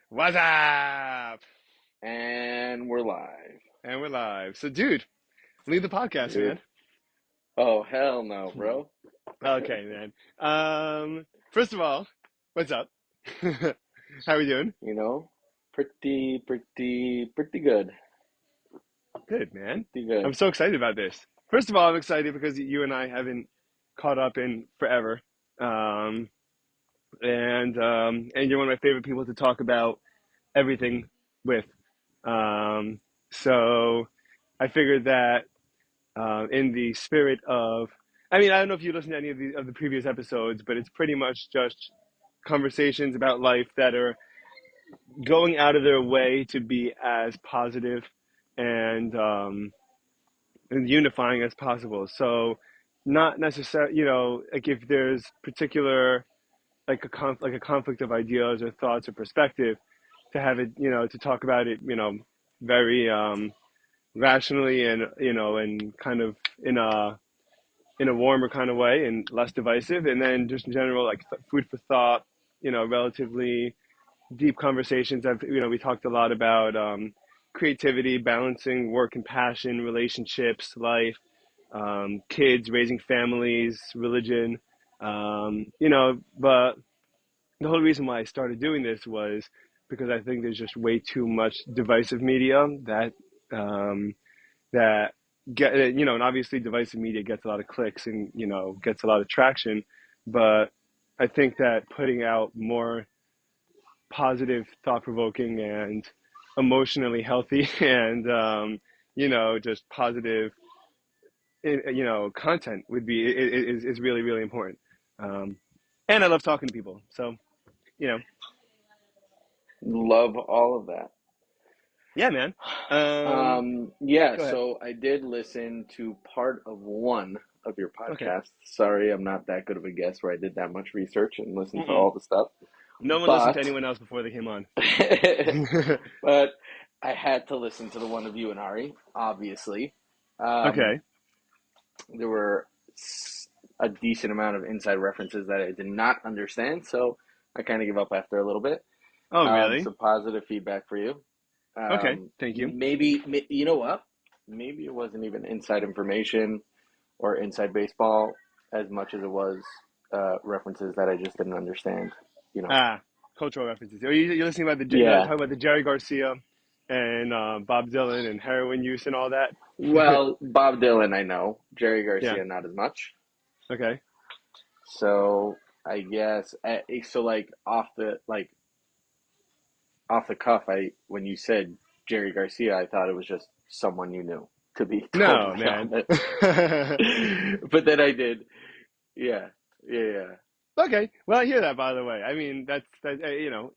What's up? And we're live, And we're live. So, dude, leave the podcast, dude. man. Oh, hell no, Hmm. bro. Okay, man. First of all, what's up? How we doing? You know, pretty good. Good, man. Pretty I'm good. so excited about this. First of all, I'm excited because you and I haven't caught up in forever. Um, and you're one of my favorite people to talk about everything with. Um, so I figured that in the spirit of, I mean, I don't know if you listened to any of the previous episodes, but it's pretty much just conversations about life that are going out of their way to be as positive and unifying as possible. So, not necessarily, like if there's particular like a conflict of ideas or thoughts or perspective, to have it, to talk about it, very rationally and and kind of in a warmer kind of way and less divisive. And then just in general, like food for thought, relatively deep conversations. We talked a lot about creativity, balancing work and passion, relationships, life, kids, raising families, religion. But the whole reason why I started doing this was because I think there's just way too much divisive media um, that and obviously divisive media gets a lot of clicks and gets a lot of traction, but I think that putting out more positive, thought-provoking, and emotionally healthy and just positive content would be is really really important. um, and I love talking to people, so you know Love all of that. yeah, man. um, Yeah, Go ahead. so I did listen to part of one of your Okay. podcasts. Sorry, I'm not that good of a guest where I did that much research and listened to Mm-mm. all the stuff. No one listened to But, anyone else before they came on. but I had to listen to the one of you and Ari, obviously. Um, Okay. there were a decent amount of inside references that I did not understand, so I kind of give up after a little bit. Oh, really? Some positive feedback for you. Okay, thank you. Maybe you know what? Maybe it wasn't even inside information or inside baseball as much as it was references that I just didn't understand. You know? Ah, cultural references. You're listening about Yeah. talking about the Jerry Garcia and Bob Dylan and heroin use and all that. Well, Bob Dylan, I know. Jerry Yeah. Garcia, not as much. Okay. So I guess so. Like off the cuff, I when you said Jerry Garcia, I thought it was just someone you knew, to be No, totally man. honest. But then I did, yeah, yeah, Okay. Well, I hear that, by the way. I mean, that's that.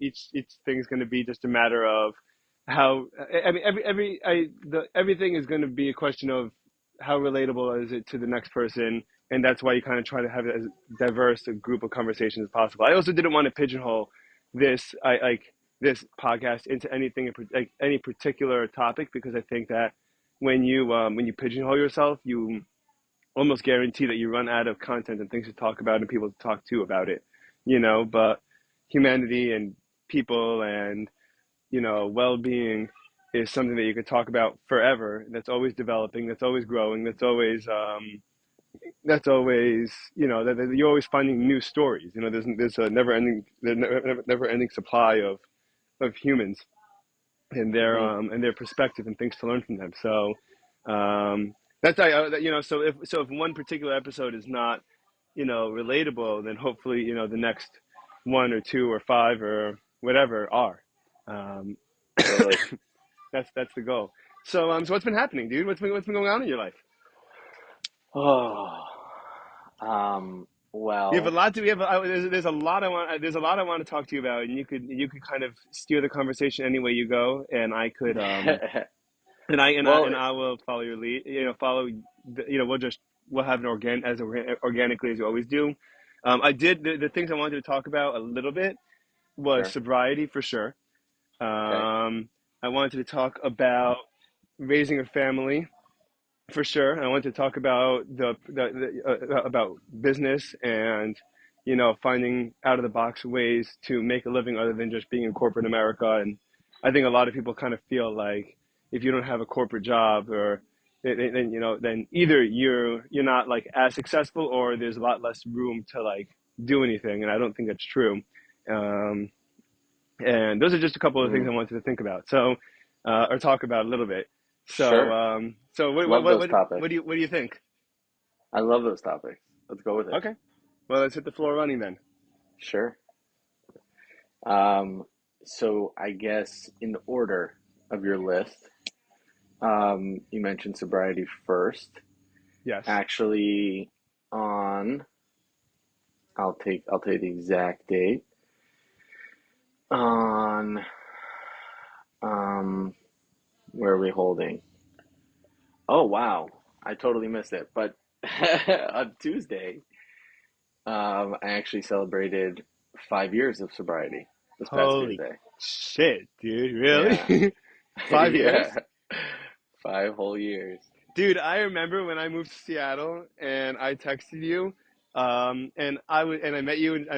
Each thing's going to be just a matter of how. I mean, everything is going to be a question of how relatable is it to the next person, and that's why you kind of try to have as diverse a group of conversations as possible. I also didn't want to pigeonhole this podcast into anything like any particular topic, because I think that when you pigeonhole yourself, you almost guarantee that you run out of content and things to talk about and people to talk to about it, but humanity and people and, well-being is something that you could talk about forever. That's always developing, that's always growing, that's always, that you're always finding new stories. There's a never ending supply of humans yeah. and their perspective and things to learn from them. So that's so if one particular episode is not relatable, then hopefully the next one or two or five or whatever are. Um, Totally. that's the goal. So what's been happening, dude? What's been going on in your life? Oh, You have a well, lot to. We have. There's a lot I want. There's a lot I want to talk to you about, and you could kind of steer the conversation any way you go, and I could well, I will follow your lead. We'll have an organically as you always do. I did the things I wanted to talk about a little bit was sure. sobriety for sure. Okay. I wanted to talk about raising a family for sure. I wanted to talk about the about business and finding out of the box ways to make a living other than just being in corporate America. And I think a lot of people kind of feel like if you don't have a corporate job or then either you're not like as successful or there's a lot less room to like do anything. And I don't think that's true. Um, and those are just a couple of things I Mm, wanted to think about. Or talk about a little bit. sure. So Love those what topics. do you think? I love those topics. Let's go with it. Okay. Well, let's hit the floor running then. Sure. Um, so I guess in order of your list, you mentioned sobriety first. Yes. Actually, on I'll take the exact date. On um where are we holding? Oh wow, I totally missed it. But on Tuesday, I actually celebrated 5 years of sobriety this past Holy Tuesday. shit, dude. Yeah, Really? 5 years? yeah, 5 whole years. Dude, I remember when I moved to Seattle and I texted you, and I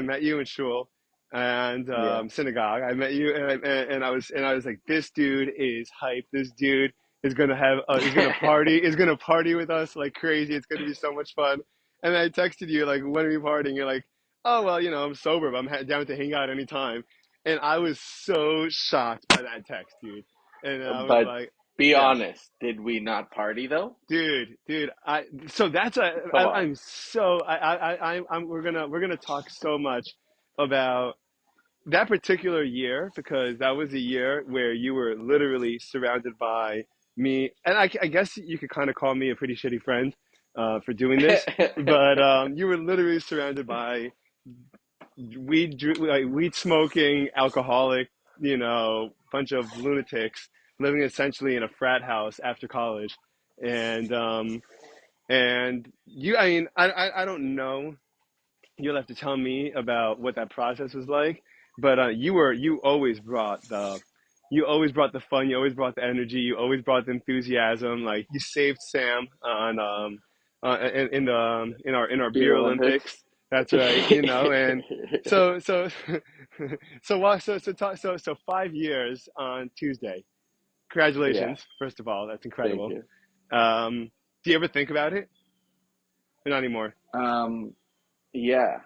met you in shul and Yeah. synagogue. I met you and I was like, this dude is hype. This dude is gonna party with us like crazy. It's gonna be so much fun. And I texted you like, when are we partying? You're like, oh well, I'm sober, but down to hang out anytime. And I was so shocked by that text, dude. And I was But like, be yeah. honest, did we not party though? Dude, I so that's a Come on. I'm so I'm we're gonna talk so much about that particular year because that was a year where you were literally surrounded by me, and I guess you could kind of call me a pretty shitty friend for doing this, but you were literally surrounded by weed smoking, alcoholic, bunch of lunatics living essentially in a frat house after college, and I mean, I don't know. You'll have to tell me about what that process was like. But you always brought the fun. You always brought the energy. You always brought the enthusiasm. Like you saved Sam on in our Beer beer Olympics. Olympics. That's right. And so so 5 years on Tuesday. Yeah, Congratulations, first of all. That's thank incredible. you. Do you ever think about it? Or not anymore. Um, yeah,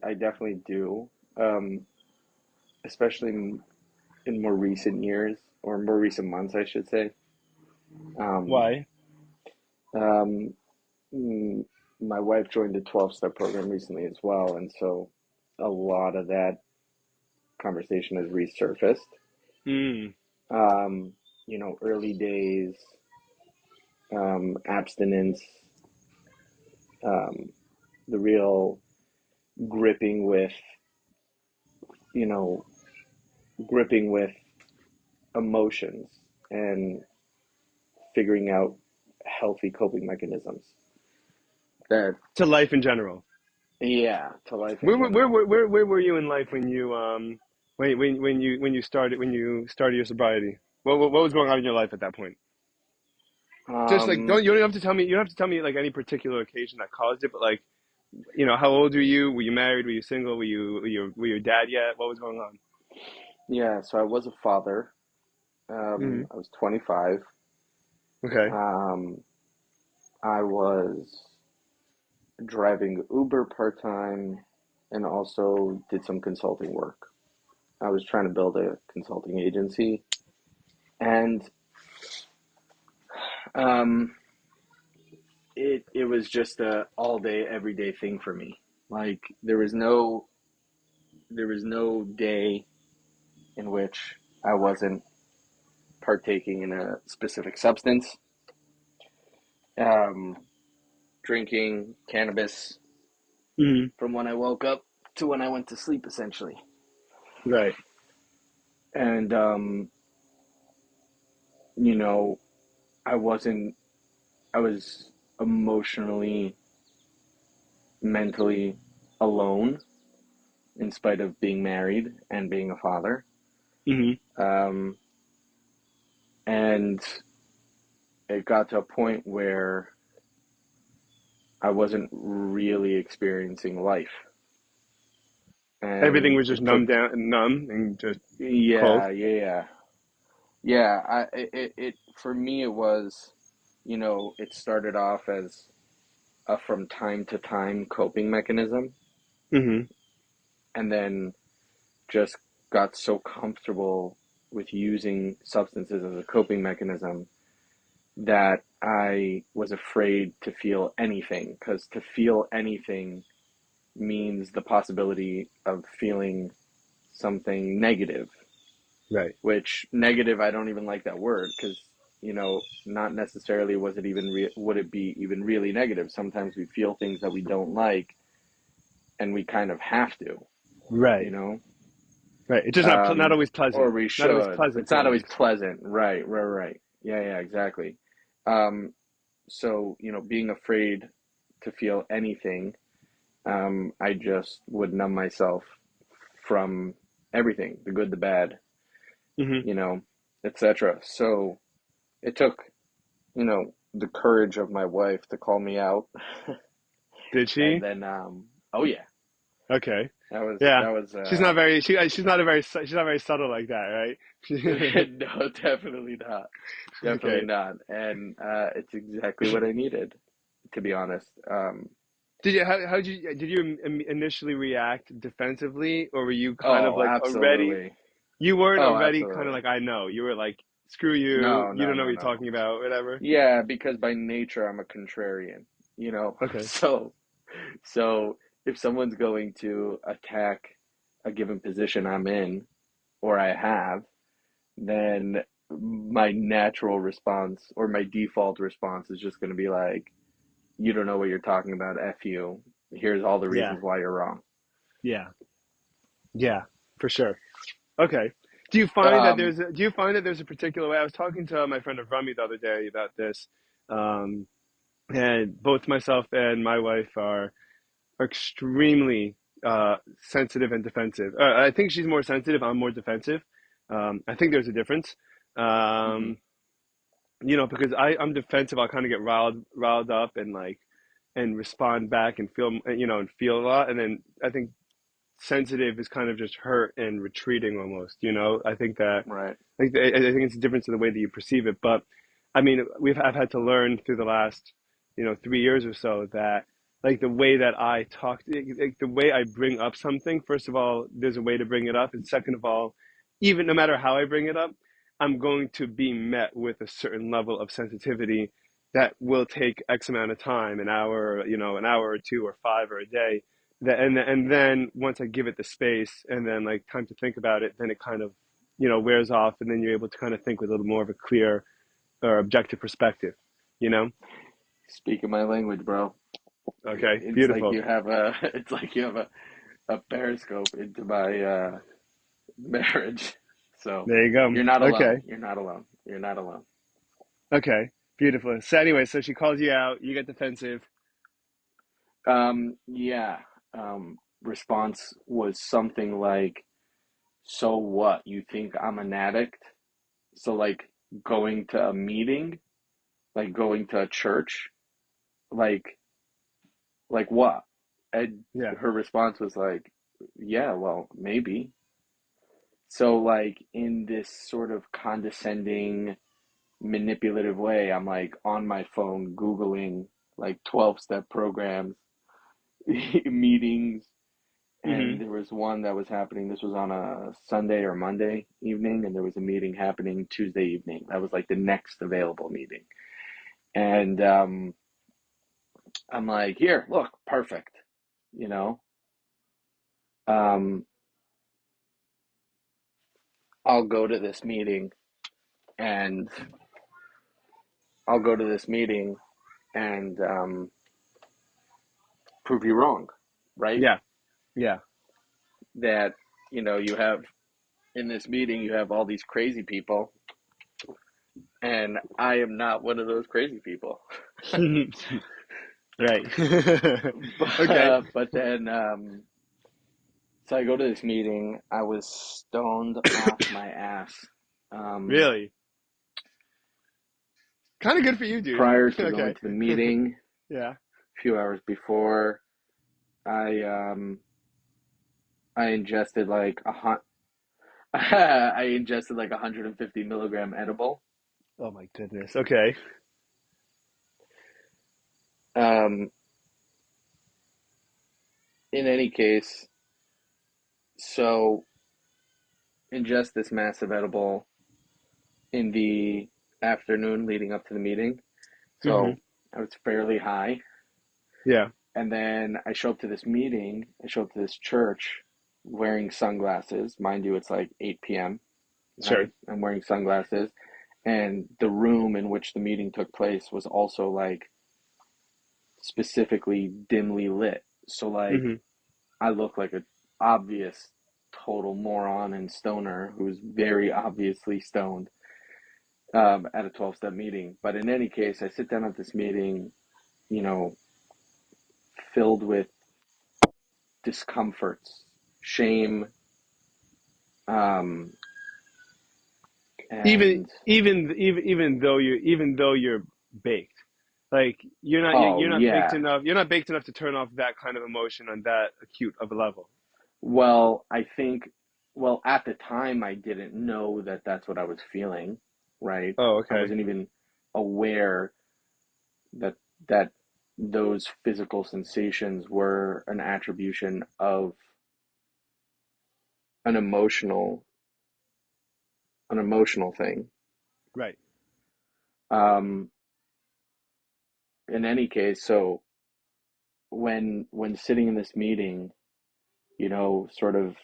I definitely do. Um, Especially in more recent years or more recent months, I should say. Um, Why? um, mm, my wife joined the 12-step program recently as well, and so a lot of that conversation has resurfaced. Mm. Early days, abstinence, um, the real gripping with, you know, gripping with emotions and figuring out healthy coping mechanisms. That, To life in general. yeah, to life in general. Where were you in life when you when you started your sobriety? What was going on in your life at that point? Just like Um, don't you don't have to tell me you don't have to tell me like any particular occasion that caused it, but like how old were you? Were you married? Were you single? Were you a dad yet? What was going on? yeah, so I was a father. Hmm. I was 25. Okay. Um, I was driving Uber part-time and also did some consulting work. I was trying to build a consulting agency, and um, it was just a all day, everyday thing for me. Like there was no day in which I wasn't partaking in a specific substance, um, drinking cannabis Hmm. from when I woke up to when I went to sleep, essentially. Right. And you know, I wasn't. I was emotionally, mentally alone in spite of being married and being a father. Hmm. Um, and it got to a point where I wasn't really experiencing life. Everything and was just it took, numb and just cold. yeah, yeah, yeah. It for me it was, it started off as a from time to time coping mechanism, Hmm. and then just got so comfortable with using substances as a coping mechanism that I was afraid to feel anything, because to feel anything means the possibility of feeling something negative, Right. which negative, I don't even like that word because, not necessarily would it be even really negative. Sometimes we feel things that we don't like and we kind of have to, you Right. know, Right. It's just not always or pleasant. we Not always should. pleasant It's not always feelings. pleasant. Right, right, right. Yeah, yeah, exactly. Um, so, being afraid to feel anything, I just would numb myself from everything, the good, the bad, Hmm. you know, etc. So it took, the courage of my wife to call me out. Did And she? then, oh yeah, Okay. that was, Yeah. that was, She's not a very she's not very subtle like that, right? no, definitely not. Definitely Okay. not. And, it's exactly what I needed, to be honest. How did you initially react defensively, or were you kind of Oh, like already? absolutely. You weren't Oh, already kind of absolutely. like, I know. You were like, screw you. No, You no, don't know what no, you're no. talking about, whatever. Yeah, because by nature I'm a contrarian, you know? Okay. So if someone's going to attack a given position I'm in or I have, then my natural response or my default response is just going to be like, you don't know what you're talking about, F you. Here's all the Yeah. reasons why you're wrong. Yeah. Yeah. For sure. Okay. Um, Do you find that there's a particular way? I was talking to my friend Rami the other day about this, um, and both myself and my wife are extremely sensitive and defensive. I think she's more sensitive. I'm more defensive. I think there's a difference. mhm, Um, because I'm defensive. I'll kind of get riled up and like and respond back and feel a lot. And then I think sensitive is kind of just hurt and retreating almost. I think that right. I think it's a difference in the way that you perceive it. But I mean, I've had to learn through the last 3 years or so that like the way that I talk, like the way I bring up something. First of all, there's a way to bring it up, and second of all, even no matter how I bring it up, I'm going to be met with a certain level of sensitivity that will take X amount of time, an hour, an hour or two or five or a day. And then once I give it the space and then like time to think about it, then it kind of wears off, and then you're able to kind of think with a little more of a clear or objective perspective, you know? Speaking my language, bro. Okay, It's like beautiful. you have it's like you have a periscope into my marriage. So There you you're go. not alone. Okay, You're not alone. You're not alone. okay, beautiful. So anyway, so she calls you out, you get defensive. Yeah. Response was something like, "So what? You think I'm an addict?" So like going to a meeting, like going to a church, like what? And Yeah. her response was like, "Yeah, well, maybe." So like in this sort of condescending, manipulative way, I'm like on my phone Googling like 12-step programs, meetings, and Hmm. there was one that was happening. This was on a Sunday or Monday evening, and there was a meeting happening Tuesday evening. That was like the next available meeting. And I'm like, here, look, perfect. You know, um, I'll go to this meeting and I'll go to this meeting and prove you wrong, right? Yeah. Yeah. That, you have in this meeting, you have all these crazy people, and I am not one of those crazy people. Right. Okay. But then, so I go to this meeting. I was stoned off my ass. Um, Really? Kind of good for you, dude. Prior to going Okay. to the meeting, Yeah. a few hours before, I um, I ingested like I ingested like 150 milligram edible. Oh my goodness. Okay. Um, in any case, so ingest this massive edible in the afternoon leading up to the meeting. Hmm. So I was fairly high. Yeah. And then I show up to this meeting, I show up to this church wearing sunglasses. Mind you, it's like 8 p.m., Sure. right? I'm wearing sunglasses. And the room in which the meeting took place was also like specifically dimly lit. So like Hmm. I look like a obvious total moron and stoner who's very obviously stoned at a 12-step meeting. But in any case, I sit down at this meeting, you know, filled with discomforts, shame, um, Even and even though you're baked, like oh you're not baked yeah. enough. You're not baked enough to turn off that kind of emotion on that acute of a level. Well, I think, well, at the time, I didn't know that that's what I was feeling, right? Oh, I okay. wasn't even aware that that those physical sensations were an attribution of an emotional an emotional thing. Right. Um, in any case, so when sitting in this meeting, sort of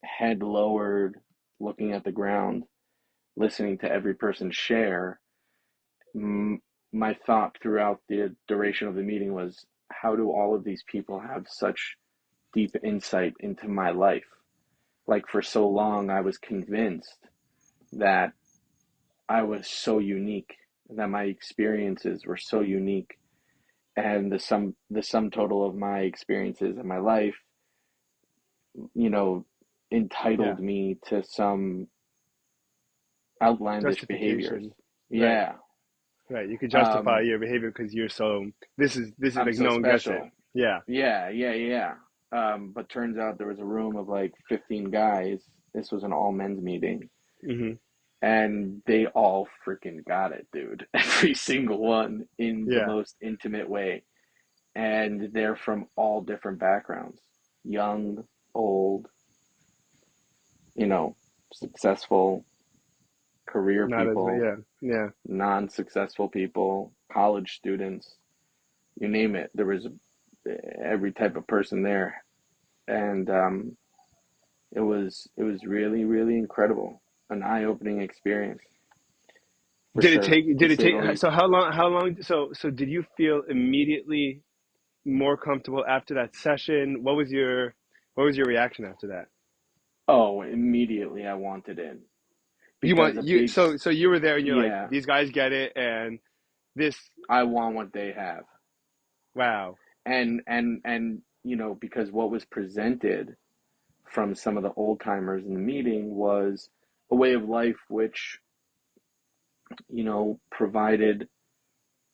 head lowered, looking at the ground, listening to every person share, my thought throughout the duration of the meeting was, how do all of these people have such deep insight into my life? Like for so long, I was convinced that I was so unique, that my experiences were so unique, and the sum total of my experiences in my life, you know, Yeah. entitled me to some outlandish behaviors. Justification. Right. Yeah. Right. You could justify Um, your behavior because you're so. This is I'm like so no one gets it. special. Yeah. Yeah, yeah, yeah. But turns out there was a room of like 15 guys. This was an all men's meeting. Hmm. And they all freaking got it, dude. Every single one in the Yeah. most intimate way. And they're from all different backgrounds, young, old, successful career Not as. people, Yeah. Yeah. non successful people, college students, you name it. There was every type of person there. And it was really, really incredible. An eye opening experience, for Did it sure, take? to Did it say the take? least. So how long? How long? So did you feel immediately more comfortable after that session? What was your reaction after that? Oh, immediately I wanted in You because want a you big, so you were there and you're like, yeah, these guys get it, and this. I want what they have. Wow. And because what was presented from some of the old timers in the meeting was a way of life which, provided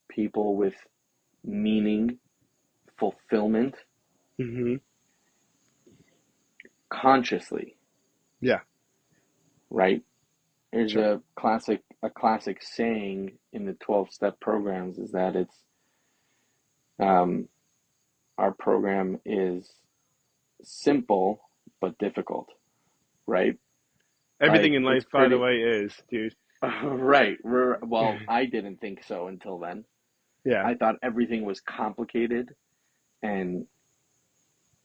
people with meaning, fulfillment Hmm. consciously, Yeah. right? There's Sure. a classic saying in the 12 step programs is that it's um, our program is simple but difficult, right? Everything Like in it's life, by the pretty way, is, dude. right. Well, I didn't think so until then. Yeah. I thought everything was complicated and,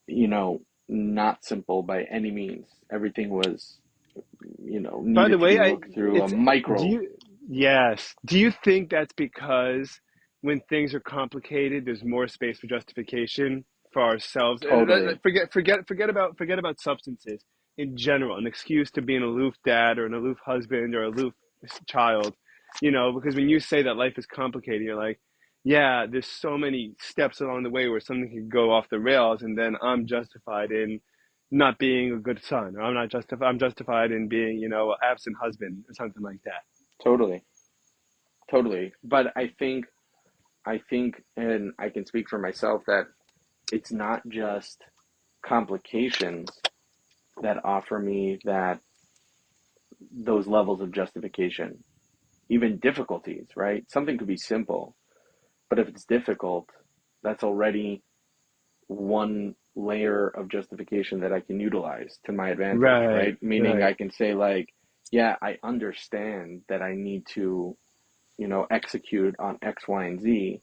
you know, not simple by any means. Everything was, By the needed to be way, looked through a it's do micro. you yes. Do you think that's because when things are complicated, there's more space for justification for ourselves? Totally. Forget about substances in general. An excuse to be an aloof dad or an aloof husband or aloof child, because when you say that life is complicated, you're like, yeah, there's so many steps along the way where something could go off the rails, and then I'm justified in not being a good son, or I'm justified in being, an absent husband or something like that. Totally. Totally. But I think, and I can speak for myself, that it's not just complications, that offer me that those levels of justification, even difficulties, right? Something could be simple, but if it's difficult, that's already one layer of justification that I can utilize to my advantage, Right, right? Meaning right. I can say like, yeah, I understand that I need to, execute on X, Y, and Z,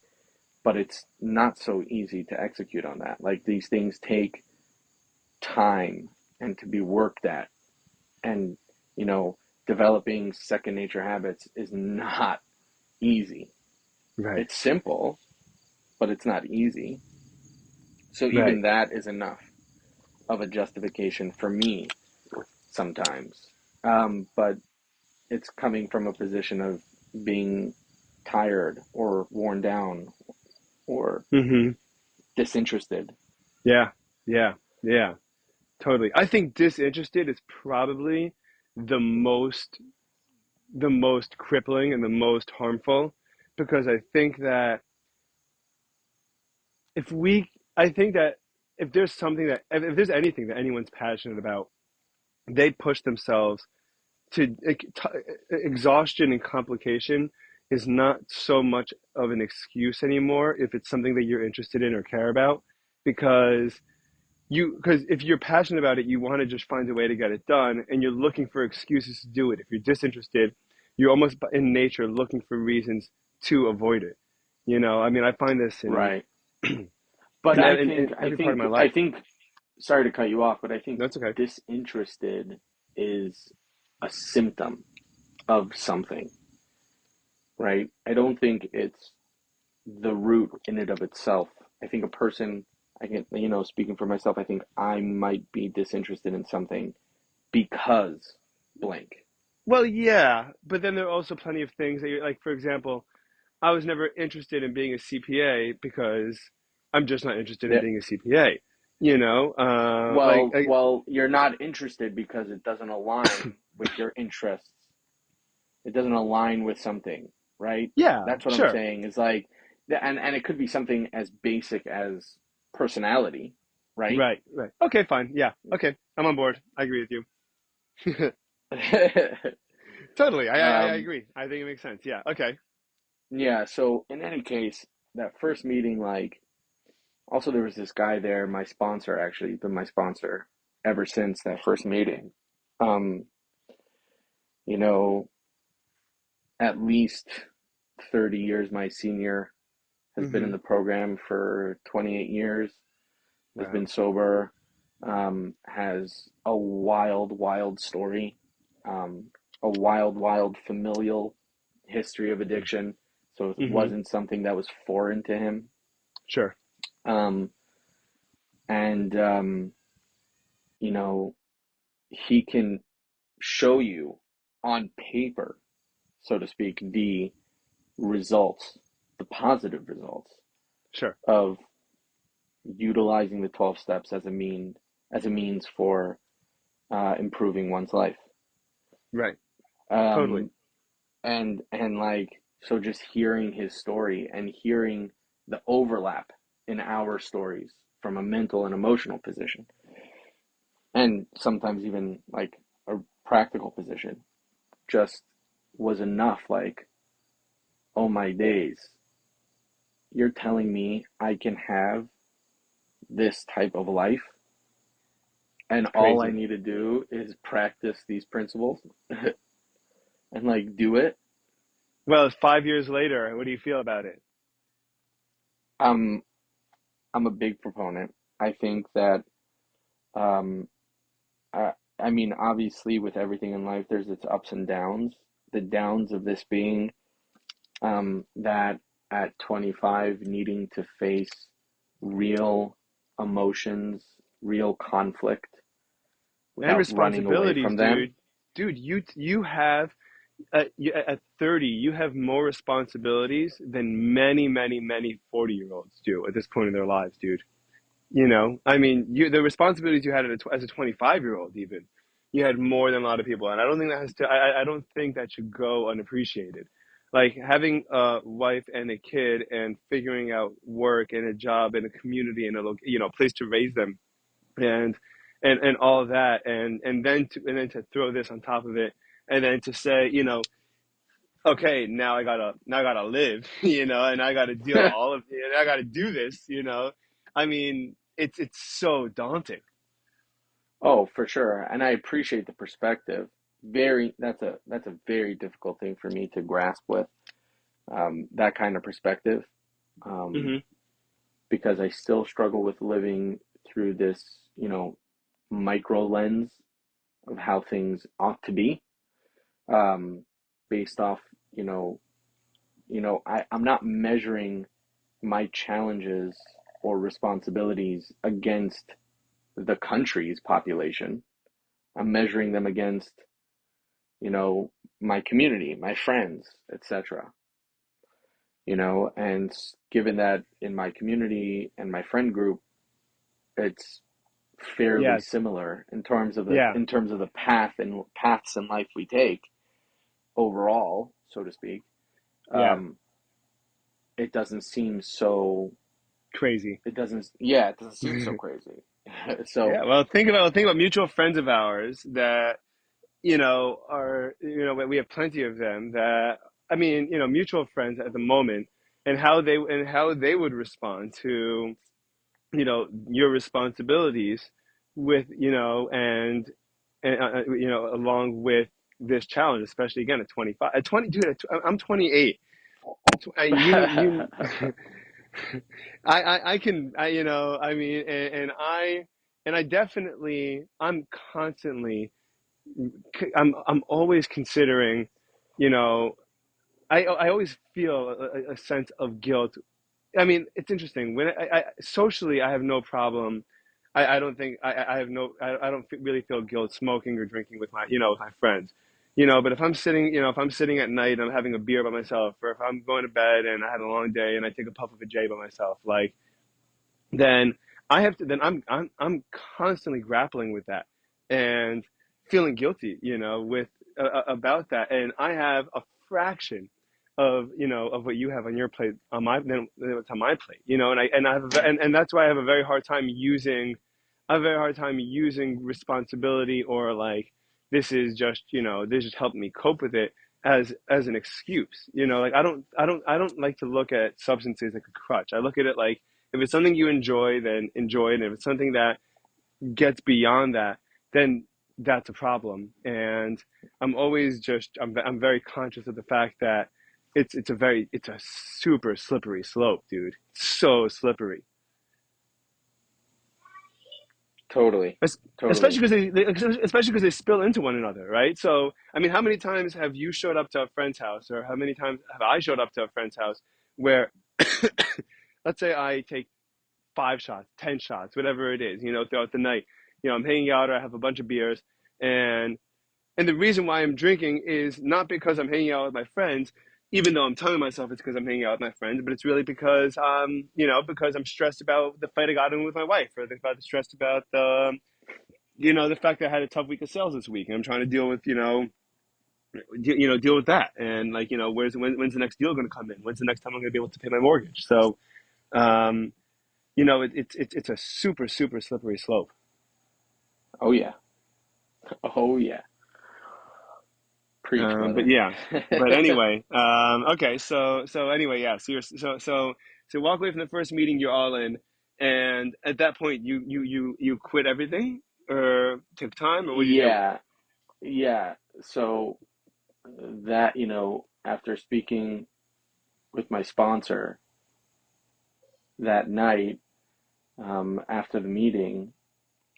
but it's not so easy to execute on that. Like these things take time and to be worked at. And, you know, developing second nature habits is not easy. Right, It's simple, but it's not easy. So right. even that is enough of a justification for me sometimes. But it's coming from a position of being tired or worn down or Hmm. disinterested. Yeah, yeah, yeah. Totally. I think disinterested is probably the most the most crippling and the most harmful because if we I think that if there's something that if there's anything that anyone's passionate about, they push themselves to exhaustion and complication is not so much of an excuse anymore if it's something that you're interested in or care about because because if you're passionate about it, you want to just find a way to get it done, and you're looking for excuses to do it. If you're disinterested, you're almost in nature looking for reasons to avoid it. I mean, I find this Right. But in every part of my I life. think, sorry to cut you off, but I think That's okay. disinterested is a symptom of something, right? I don't think it's the root in and of itself. I think a person, I can, speaking for myself, I think I might be disinterested in something because blank. Well, yeah, but then there are also plenty of things that you're like, for example, I was never interested in being a CPA because I'm just not interested in That, being a CPA. well, you're not interested because it doesn't align with your interests. It doesn't align with something, right? Yeah, That's what I'm sure. saying is like, and it could be something as basic as personality, right? Right, right. Okay, fine. Yeah. Okay. I'm on board. I agree with you. Totally. I um, agree. I think it makes sense. Yeah. Okay. yeah. So in any case, that first meeting, like, also there was this guy there, my sponsor, actually been my sponsor ever since that first meeting. Um, you know, at least 30 years my senior, has been in Hmm. the program for 28 years, has Wow. been sober, has a wild, wild story, um, a wild, wild familial history of addiction. So it Hmm. wasn't something that was foreign to him. Sure. Um, and, you know, he can show you on paper, so to speak, the results, the positive results Sure. of utilizing the 12 steps as a means for improving one's life. Right. Totally. Um, and like so, just hearing his story and hearing the overlap in our stories from a mental and emotional position, and sometimes even like a practical position, just was enough. Like, oh my days, you're telling me I can have this type of life, and It's all I crazy. need to do is practice these principles and like do it. Well, 5 years later, what do you feel about it? I'm I'm a big proponent. I think that um, I, I mean, obviously, with everything in life, there's its ups and downs. The downs of this being that at 25, needing to face real emotions, real conflict And without running away responsibilities, from them. dude. Dude, you have at 30, you have more responsibilities than many 40-year-olds do at this point in their lives, dude. I mean, the responsibilities you had as a 25-year-old, even, you had more than a lot of people, and I don't think that has to. I don't think that should go unappreciated. Like having a wife and a kid, and figuring out work and a job and a community and a place to raise them, and and all of that, and then to throw this on top of it, and then to say, okay, now I gotta live, and I gotta deal with all of it, and I gotta do this, I mean, it's so daunting. Oh, for sure. And I appreciate the perspective. That's a very difficult thing for me to grasp with, that kind of perspective, um, Hmm. because I still struggle with living through this, micro lens of how things ought to be, um, based off, you know, I'm not measuring my challenges or responsibilities against the country's population. I'm measuring them against, you know, my community, my friends, etc. And given that in my community and my friend group, it's fairly Yes. similar in terms of the Yeah. paths in life we take overall, so to speak. Yeah. Um, it doesn't seem so. Crazy. It doesn't seem so crazy. So Yeah. Well, think about mutual friends of ours that are, we have plenty of them that, I mean, mutual friends at the moment, and how they would respond to, your responsibilities with, along with this challenge, especially again at 25, at 20, dude, I'm 28. I can, I mean, and I definitely, I'm always considering, you know, I always feel a sense of guilt. I mean, it's interesting when socially, I have no problem. I don't think I have no, I don't really feel guilt smoking or drinking with with my friends, but if I'm sitting at night and I'm having a beer by myself, or if I'm going to bed and I had a long day and I take a puff of a J by myself, like, then I'm constantly grappling with that and feeling guilty, with about that. And I have a fraction of what you have on your plate on my than what's on my plate, and I have and that's why I have a very hard time using responsibility, or like, this just helped me cope with it as an excuse. Like, I don't like to look at substances like a crutch. I look at it like, if it's something you enjoy, then enjoy it. And if it's something that gets beyond that, then that's a problem. And I'm very conscious of the fact that it's a super slippery slope, dude. So slippery. totally, Es- Especially totally. because they spill into one another, right? So, I mean, how many times have you showed up to a friend's house, or how many times have I showed up to a friend's house where, let's say I take 5 shots, 10 shots, whatever it is, throughout the night. I'm hanging out, or I have a bunch of beers, and the reason why I'm drinking is not because I'm hanging out with my friends, even though I'm telling myself it's because I'm hanging out with my friends, but it's really because I'm stressed about the fight I got in with my wife, or stressed about the fact that I had a tough week of sales this week, and I'm trying to deal with, deal with that, and, like, when's the next deal going to come in? When's the next time I'm going to be able to pay my mortgage? So, um, it's a super, super slippery slope. Oh yeah. Oh yeah. Preach, But brother. yeah, but anyway, okay. So anyway, yeah. So walk away from the first meeting, you're all in, and at that point, you quit everything, or took time, or what did you do? Yeah, yeah. So that, after speaking with my sponsor that night, after the meeting,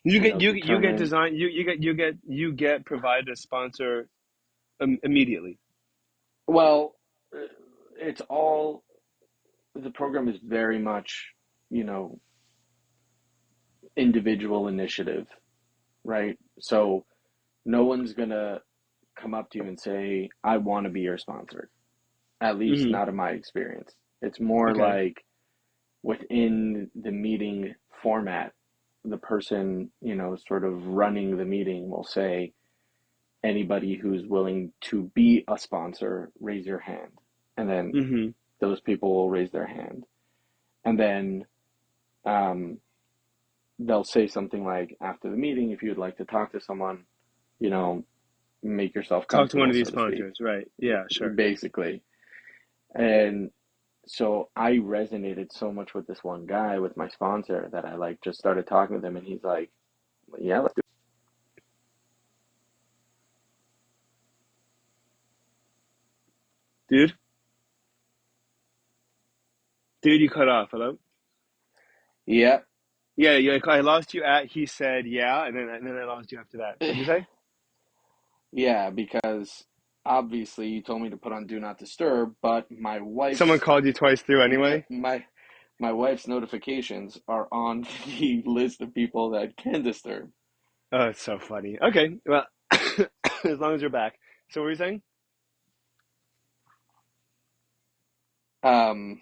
You get determined, design you get provided a sponsor, immediately. well, uh, it's all, the program is very much, you know, individual initiative, right? So no one's gonna come up to you and say, I want to be your sponsor, at least Hmm. not in my experience. It's more Okay. like within the meeting format, the person, sort of running the meeting will say, anybody who's willing to be a sponsor, raise your hand. And then Hmm. those people will raise their hand. And then um, they'll say something like, after the meeting, if you'd like to talk to someone, you know, make yourself Talk to one comfortable, of these so to speak, sponsors, right? Yeah, sure. basically. And so I resonated so much with this one guy, with my sponsor, that I like just started talking with him, and he's like, "Yeah, let's do Dude, dude, you cut off. Hello. it." Yeah, Yeah, yeah. I lost you at. He said, yeah, and then I lost you after that. What'd you say? yeah, because obviously you told me to put on Do Not Disturb, but Someone called you twice through no, anyway. my wife's notifications are on the list of people that can disturb. Oh, it's so funny. Okay, well, as long as you're back. So what were you saying? Um,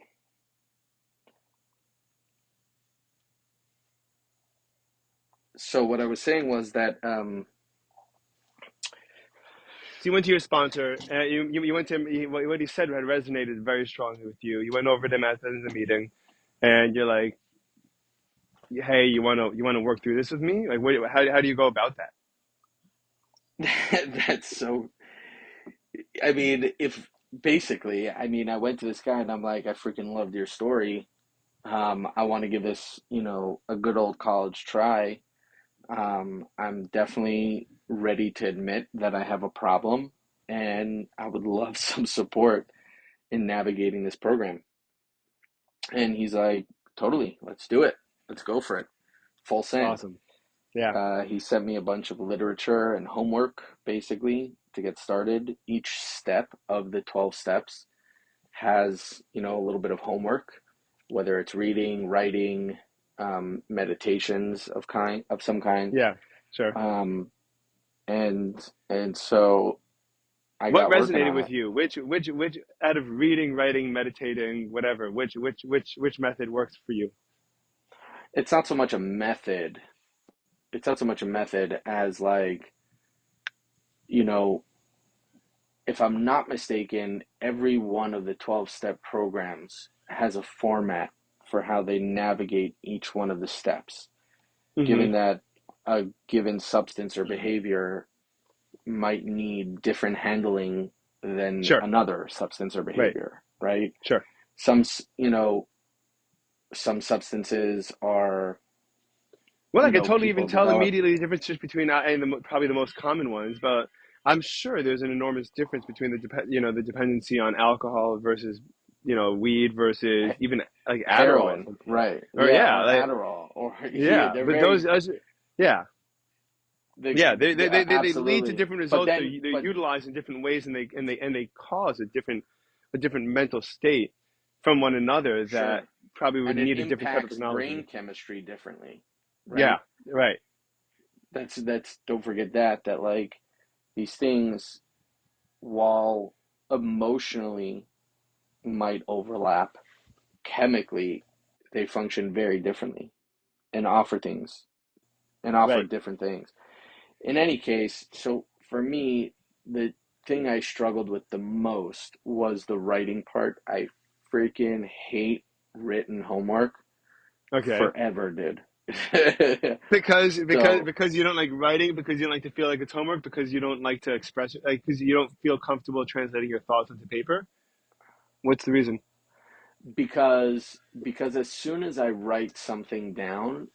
so what I was saying was that So you went to your sponsor, and you went to him. What he said had resonated very strongly with you. You went over to him at the end of the meeting, and you're like, "Hey, you wanna work through this with me? Like, how do you go about that?" that's so. I mean, if basically, I mean, I went to this guy and I'm like, I freaking loved your story. I want to give this, a good old college try. I'm definitely ready to admit that I have a problem, and I would love some support in navigating this program. And he's like, totally, let's do it. Let's go for it. Full send. Awesome. Yeah. He sent me a bunch of literature and homework, basically, to get started. Each step of the 12 steps has, a little bit of homework, whether it's reading, writing, meditations of some kind. Yeah. Sure. Um, and so I What got working resonated on with it. you? Which out of reading, writing, meditating, whatever, which method works for you? It's not so much a method. It's not so much a method as like, you know, if I'm not mistaken, every one of the 12-step programs has a format for how they navigate each one of the steps, Hmm. given that a given substance or behavior might need different handling than Sure. another substance or Right. behavior, right? Sure. Some, some substances are, Well, I could totally even people tell develop. immediately the difference just between and probably the most common ones, but I'm sure there's an enormous difference between the dependency on alcohol versus weed versus even like Adderall or Heroin, something. right? Or Yeah, yeah, or like Adderall, or yeah, yeah, they're but very, yeah, they, yeah, they lead to absolutely. different But results. then, They're but utilized in different ways, and they cause a different mental state from one another that sure, probably would and it need a different type of impacts technology. brain chemistry differently, Yeah, right? right, That's don't forget that like these things, while emotionally might overlap, chemically they function very differently and offer right. different things. In any case, so for me, the thing I struggled with the most was the writing part. I freaking hate written homework. Okay. Forever did. Because because So because you don't like writing, because you don't like to feel like it's homework, because you don't like to express it, like because you don't feel comfortable translating your thoughts onto paper. What's the reason? because as soon as I write something down,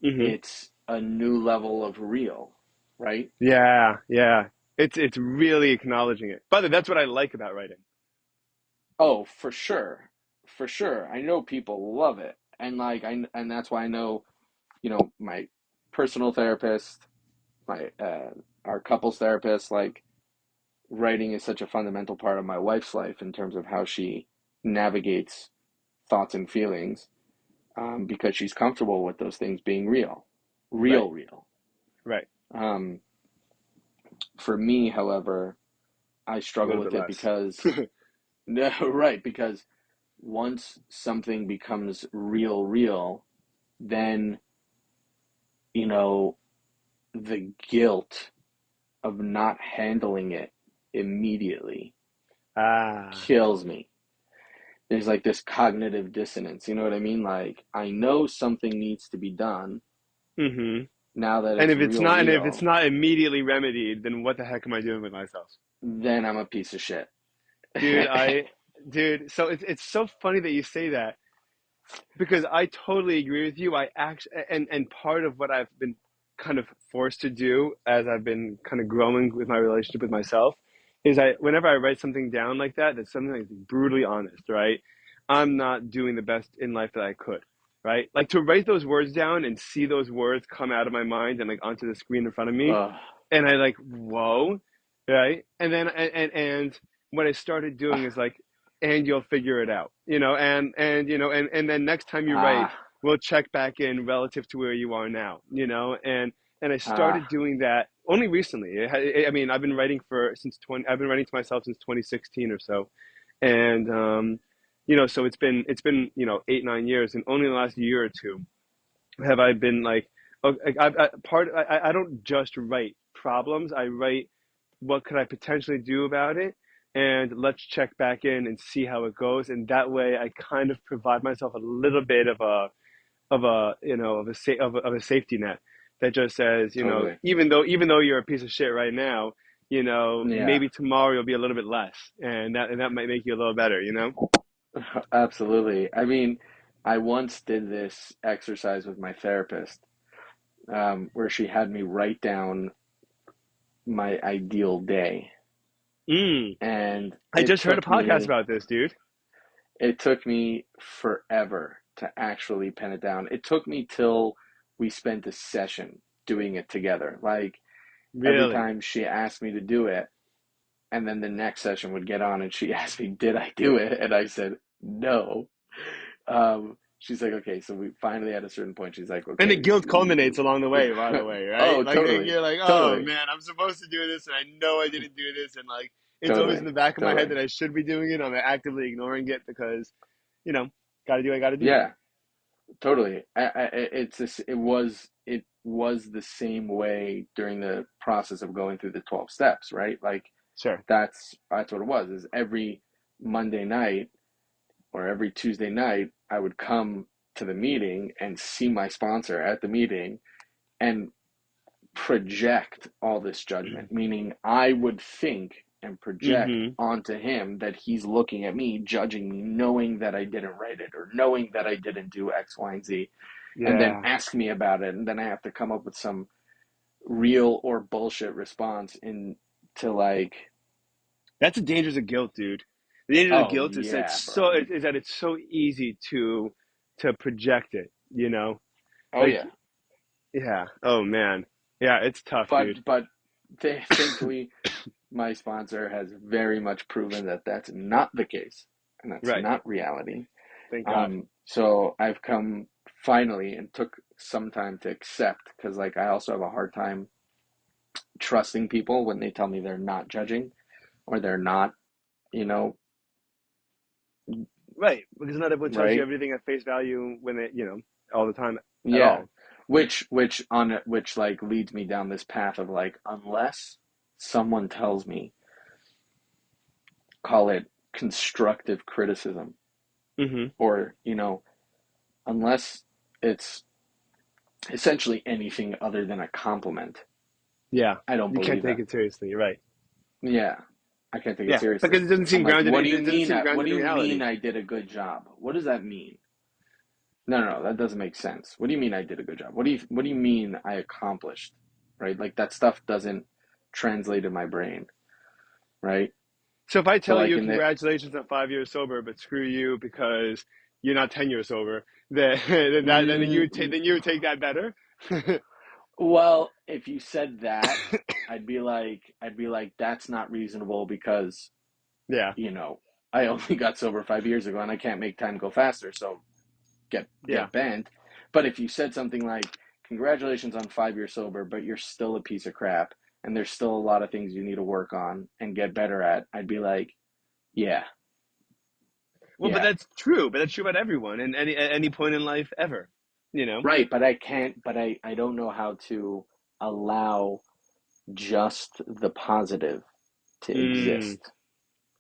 Hmm. it's a new level of real, right? Yeah, yeah. It's really acknowledging it. By the way, that's what I like about writing. Oh, for sure. For sure. I know people love it. And like and that's why I know, my personal therapist, my our couples therapist, like writing is such a fundamental part of my wife's life in terms of how she navigates thoughts and feelings, because she's comfortable with those things being real, Right, real. right. Um, for me, however, I A struggle little bit with it less. because no, right, because once something becomes real, then, you know, the guilt of not handling it immediately Ah, kills me. There's like this cognitive dissonance, you know what I mean? Like, I know something needs to be done, Mm-hmm. Now that And it's if it's not, and if it's real, not immediately remedied, then what the heck am I doing with myself? then I'm a piece of shit. Dude, dude, so it's so funny that you say that because I totally agree with you. I actually, and part of what I've been kind of forced to do as I've been kind of growing with my relationship with myself is whenever I write something down like that, that's something that's brutally honest, right? I'm not doing the best in life that I could, right? Like to write those words down and see those words come out of my mind and like onto the screen in front of me, Ugh. and I like, whoa, right? And then and what I started doing is like, and you'll figure it out, and then next time you write, Ah, we'll check back in relative to where you are now, and I started ah, doing that only recently. I mean, I've been writing to myself since 2016 or so, and so it's been 8 9 years, and only the last year or two have I been like, okay, I don't just write problems. I write what could I potentially do about it, and let's check back in and see how it goes. And that way, I kind of provide myself a little bit of a safety net that just says, totally. even though you're a piece of shit right now, Yeah, maybe tomorrow you'll be a little bit less, and that might make you a little better. absolutely. I mean, I once did this exercise with my therapist, where she had me write down my ideal day, Mm. and I just heard a podcast about this, dude. it took me forever to actually pen it down. It took me till we spent a session doing it together. Like every Really? time she asked me to do it, and then the next session would get on and she asked me, "Did I do it?" And I said, "No." She's like, "Okay." So we finally at a certain point, she's like, And the "Okay." guilt culminates along the way, by the way, right? Oh, Like totally, you're like, oh totally, man, I'm supposed to do this, and I know I didn't do this, and like it's always in totally, the back of my head totally. that I should be doing it. I'm actively ignoring it because, you know, gotta do what I gotta do. Yeah, totally. It's this. It was the same way during the process of going through the 12 steps, right? Like Sure. that's what it was. Is every Monday night or every Tuesday night, I would come to the meeting and see my sponsor at the meeting and project all this judgment, meaning I would think and project Mm-hmm. onto him that he's looking at me, judging me, knowing that I didn't write it or knowing that I didn't do X, Y, and Z, and then Yeah. ask me about it. And then I have to come up with some real or bullshit response in to like, That's the dangers of guilt, dude. The dangers of oh guilt is that yeah, bro. it's so easy to project it, Oh Like, yeah. yeah. Oh man. Yeah, it's tough, dude. But thankfully my sponsor has very much proven that that's not the case and that's Right. not reality. Thank God. So I've come finally and took some time to accept because, like, I also have a hard time trusting people when they tell me they're not judging or they're not, you know, Right, because not everyone tells you right? everything at face value when all the time at Yeah. all. Which like leads me down this path of like, unless someone tells me, call it constructive criticism, Hmm. or, unless it's essentially anything other than a compliment, Yeah, I don't you can't believe take it. it seriously. You're right. Yeah, I can't take it Yeah, seriously. because it doesn't I'm seem like, grounded. what do you It doesn't mean? seem What grounded do in you mean reality. I did a good job? What does that mean? No, no, no, that doesn't make sense. What do you mean I did a good job? What do you mean I accomplished? Right? Like that stuff doesn't translate in my brain, right? So if I So tell like you in the congratulations on 5 years sober, but screw you because you're not 10 years sober, then then mm, you would take that better. well, if you said that, I'd be like that's not reasonable because, Yeah, you know, I only got sober 5 years ago and I can't make time go faster. So yeah, get bent. But if you said something like, "Congratulations on 5 years sober, but you're still a piece of crap, and there's still a lot of things you need to work on and get better at," I'd be like, "Yeah, well, but yeah, that's true. But that's true about everyone and at any point in life ever. You know. right." But I can't. But I don't know how to allow just the positive to Mm, exist,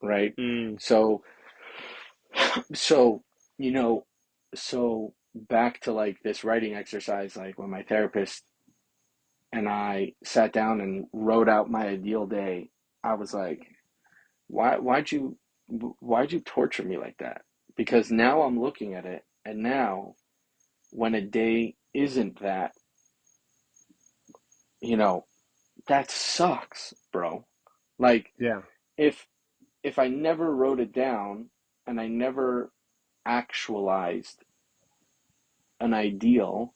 right? mm, So so you know, so." back to like this writing exercise, like when my therapist and I sat down and wrote out my ideal day, I was like, why'd you why'd you torture me like that? Because now I'm looking at it, and now when a day isn't that, you know, that sucks, bro. Like Yeah. if if I never wrote it down and I never actualized an ideal,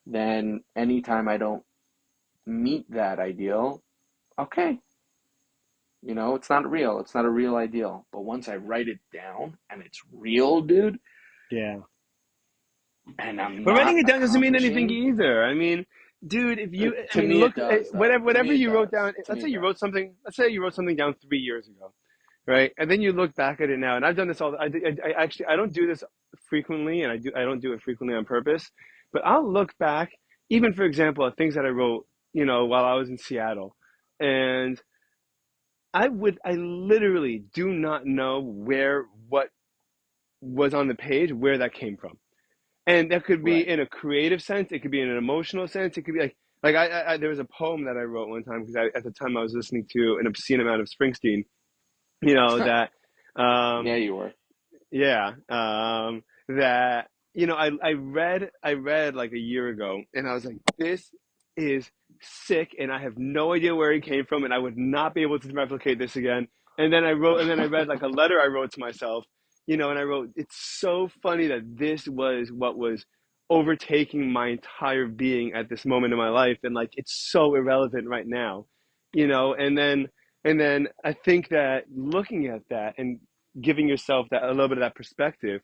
then anytime I don't meet that ideal, okay, it's not real. It's not a real ideal. But once I write it down and it's real, dude, Yeah. and I'm But writing not it down doesn't mean anything accomplishing, either. I mean, dude, to me it look, does, though. To whatever me it you wrote does. down. To me it does. Let's say you wrote something down 3 years ago, right? And then you look back at it now, and I've done this all. I actually I don't do this frequently, and I don't do it frequently on purpose. But I'll look back, even for example, at things that I wrote, while I was in Seattle, and I literally do not know where what was on the page, where that came from. And that could be Right. in a creative sense. It could be in an emotional sense. It could be like there was a poem that I wrote one time because at the time I was listening to an obscene amount of Springsteen. That Yeah, um, you were. yeah, that I read like a year ago, and I was like, this is sick, and I have no idea where he came from, and I would not be able to replicate this again. And then I read like a letter I wrote to myself, and I wrote, it's so funny that this was what was overtaking my entire being at this moment in my life, and like it's so irrelevant right now, and then I think that looking at that and giving yourself that a little bit of that perspective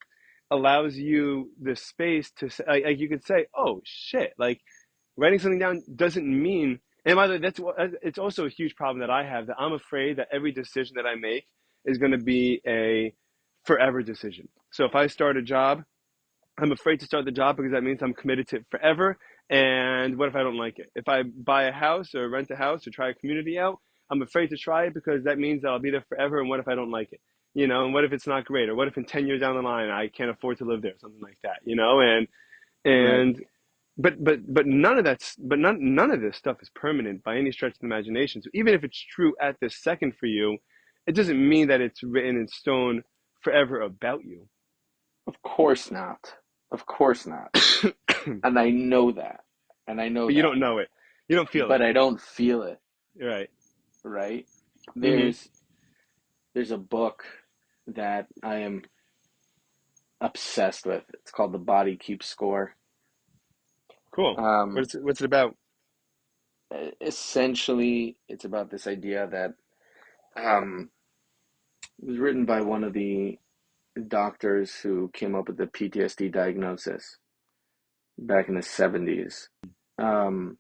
allows you the space to like you could say, oh shit, like writing something down doesn't mean. And by the way, it's also a huge problem that I have, that I'm afraid that every decision that I make is going to be a forever decision. So if I start a job, I'm afraid to start the job because that means I'm committed to it forever. And what if I don't like it? If I buy a house or rent a house or try a community out, I'm afraid to try it because that means that I'll be there forever. And what if I don't like it? And what if it's not great? Or what if in 10 years down the line I can't afford to live there? Something like that, Right. And but none of this stuff is permanent by any stretch of the imagination. So even if it's true at this second for you, it doesn't mean that it's written in stone forever about you. Of course not. Of course not. And I know that. And I know But you that. don't know it. You don't feel But it. I don't feel it, Right. right? Hmm. There's a book that I am obsessed with. It's called The Body Keeps Score. Cool. Um, What's it about? Essentially, it's about this idea that um, it was written by one of the doctors who came up with the PTSD diagnosis back in the 70s. Um,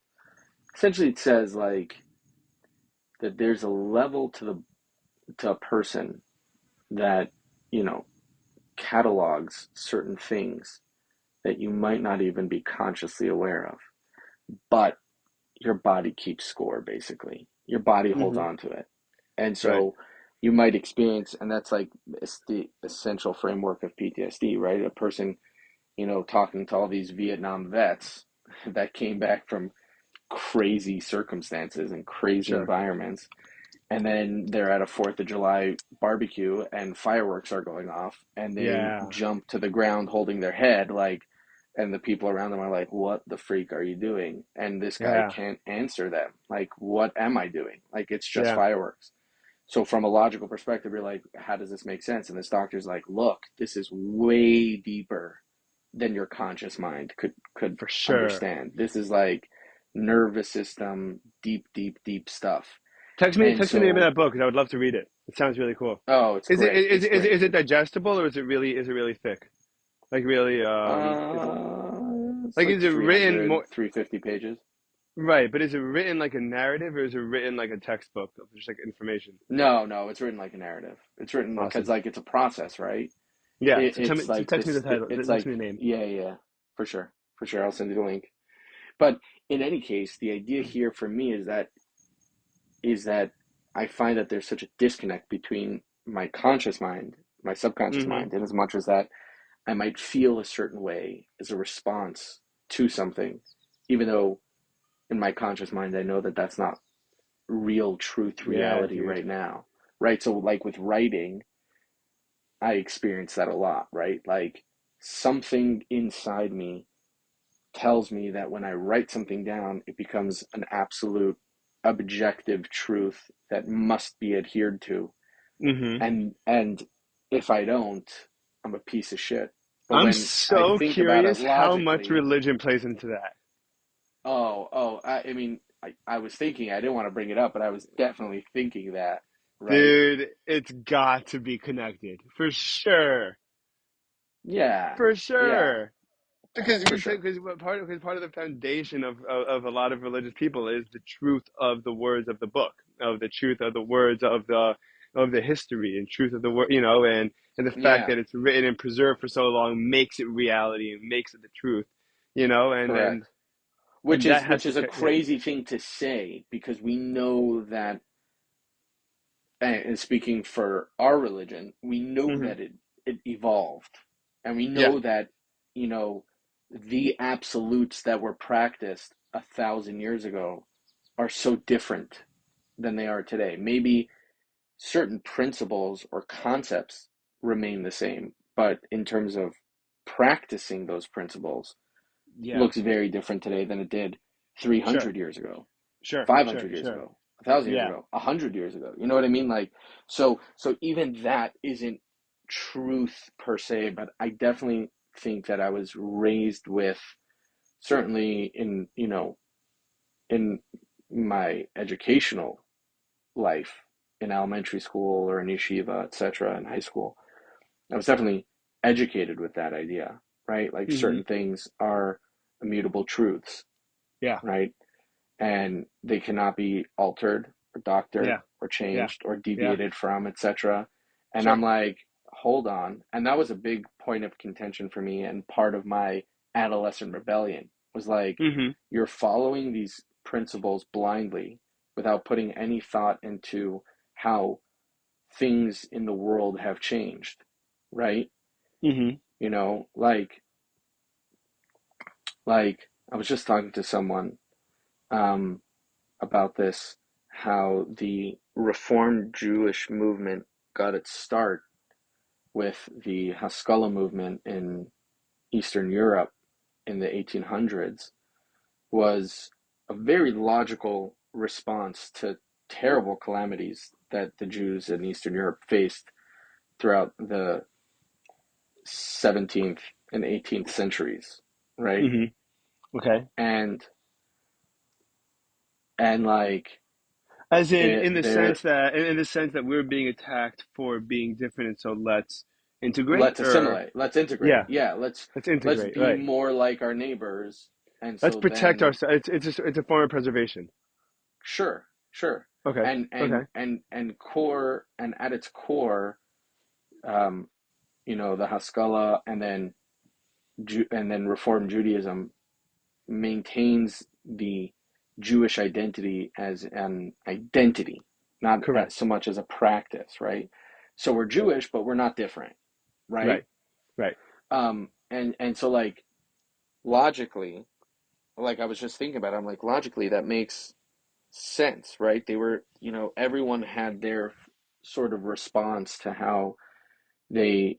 Essentially, it says like that there's a level to a person that you know catalogs certain things that you might not even be consciously aware of, but your body keeps score. Basically, your body holds Hmm. on to it, and Right. so you might experience, and that's like it's the essential framework of PTSD, right? A person, talking to all these Vietnam vets that came back from crazy circumstances and crazy Sure. environments, and then they're at a Fourth of July barbecue and fireworks are going off, and they Yeah. jump to the ground holding their head like, and the people around them are like, "What the freak are you doing?" And this guy Yeah. can't answer them. Like, "What am I doing?" Like, it's just Yeah. fireworks. So from a logical perspective, you're like, "How does this make sense?" And this doctor's like, "Look, this is way deeper than your conscious mind could For sure. understand. This is like nervous system, deep, deep, deep stuff." And Text me the name of so that book because I would love to read it. It sounds really cool. Oh, it's Is it great. is It's it, is it, great. is it digestible, or is it really thick? Like really It's like like is it written 300, more 350 pages. right? But is it written like a narrative, or is it written like a textbook of just like information? No, no, it's written like a narrative. It's written because Awesome. like it's a process, right? Yeah. It, So tell it's me. So like text me the this. title. It's Text like me the name. yeah, yeah, for sure, for sure. I'll send you the link. But in any case, the idea here for me is that I find that there's such a disconnect between my conscious mind, my subconscious Mm-hmm. mind, in as much as that I might feel a certain way as a response to something, even though in my conscious mind I know that that's not real truth Yeah, reality dude. right now, right? So like with writing, I experience that a lot, right? Like something inside me tells me that when I write something down, it becomes an absolute objective truth that must be adhered to. Hmm. And if I don't, I'm a piece of shit. But I'm when I so think about it curious how much logically, religion plays into that. I mean, I was thinking, I didn't want to bring it up, but I was definitely thinking that, right? Dude, it's got to be connected. For sure. Yeah, For yeah, sure. Because for sure. because part of the foundation of a lot of religious people is the truth of the words of the book, of the truth of the words of the history and truth of the word, and the fact Yeah, that it's written and preserved for so long makes it reality and makes it the truth, and correct. that has Which to is a yeah. crazy thing to say because we know that, and speaking for our religion, we know Hmm. that it evolved, and we Yeah, know that, you know, the absolutes that were practiced 1,000 years ago are so different than they are today. Maybe certain principles or concepts remain the same, but in terms of practicing those principles, yeah, looks very different today than it did sure, 300 years ago, sure, sure, 500 years sure. ago, 1,000 years Yeah. ago, 100 years ago. You know what I mean? Like, so even that isn't truth per se, but I definitely think that I was raised with, certainly in, in my educational life in elementary school or in yeshiva, etc., in high school, I was definitely educated with that idea, right? Like Hmm. certain things are immutable truths, Yeah, right? And they cannot be altered or doctored yeah, or yeah, changed or yeah, deviated from, etc. And I'm sure. like, hold on. And that was a big point of contention for me and part of my adolescent rebellion was like, Hmm. you're following these principles blindly without putting any thought into how things in the world have changed, right? Hmm. You know, like I was just talking to someone um, about this, how the Reformed Jewish movement got its start with the Haskalah movement in Eastern Europe in the 1800s was a very logical response to terrible calamities that the Jews in Eastern Europe faced throughout the 17th and 18th centuries, right? Hmm. Okay. And and like As in the they're sense that in the sense that we're being attacked for being different, and so let's integrate, let's or assimilate, let's integrate, yeah, yeah, let's let's integrate, be right? more like our neighbors. And Let's so protect then, ourselves. It's a form of preservation. sure, sure. Okay. Okay. And core, and at its core, um the Haskalah, and then Reform Judaism maintains the Jewish identity as an identity, not Correct. so much as a practice, right? So we're Jewish, but we're not different, right? Right. Right. And so like logically, like I was just thinking about it, I'm like logically that makes sense, right? They were, everyone had their sort of response to they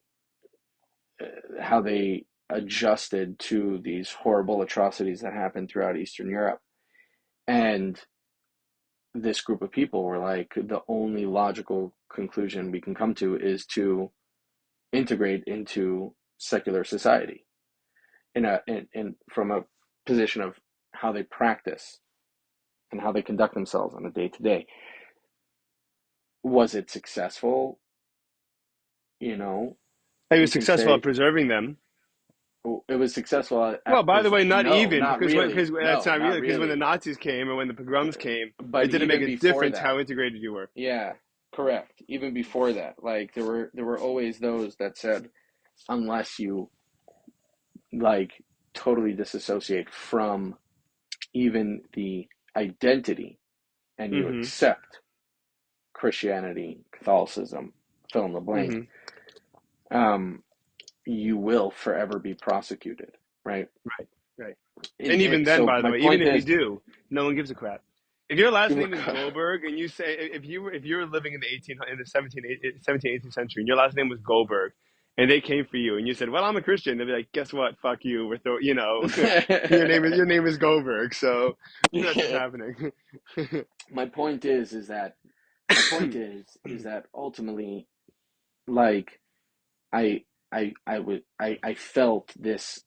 how they adjusted to these horrible atrocities that happened throughout Eastern Europe. And this group of people were like, the only logical conclusion we can come to is to integrate into secular society from a position of how they practice and how they conduct themselves on a day to day. Was it successful? You know, He was you can successful at say preserving them. it was successful Well, by the way, not no, even not because really. that's No, not not really because when the really. Nazis came or when the pogroms came, But it didn't make even a before difference that, how integrated you were. yeah, correct. Even before that, like there were always those that said, unless you like totally disassociate from even the identity and you Hmm. accept Christianity, Catholicism, fill in the blank, Hmm. um, you will forever be prosecuted, right? Right, right. And even then, So by the my way, even point if you is, do, no one gives a crap. If your last name is Goldberg and you say if you were living in the 18th century and your last name was Goldberg and they came for you and you said, "Well, I'm a Christian," they'd be like, "Guess what? Fuck you. Your name is Goldberg." So that's what's happening. my point is that is that ultimately, like, I I felt this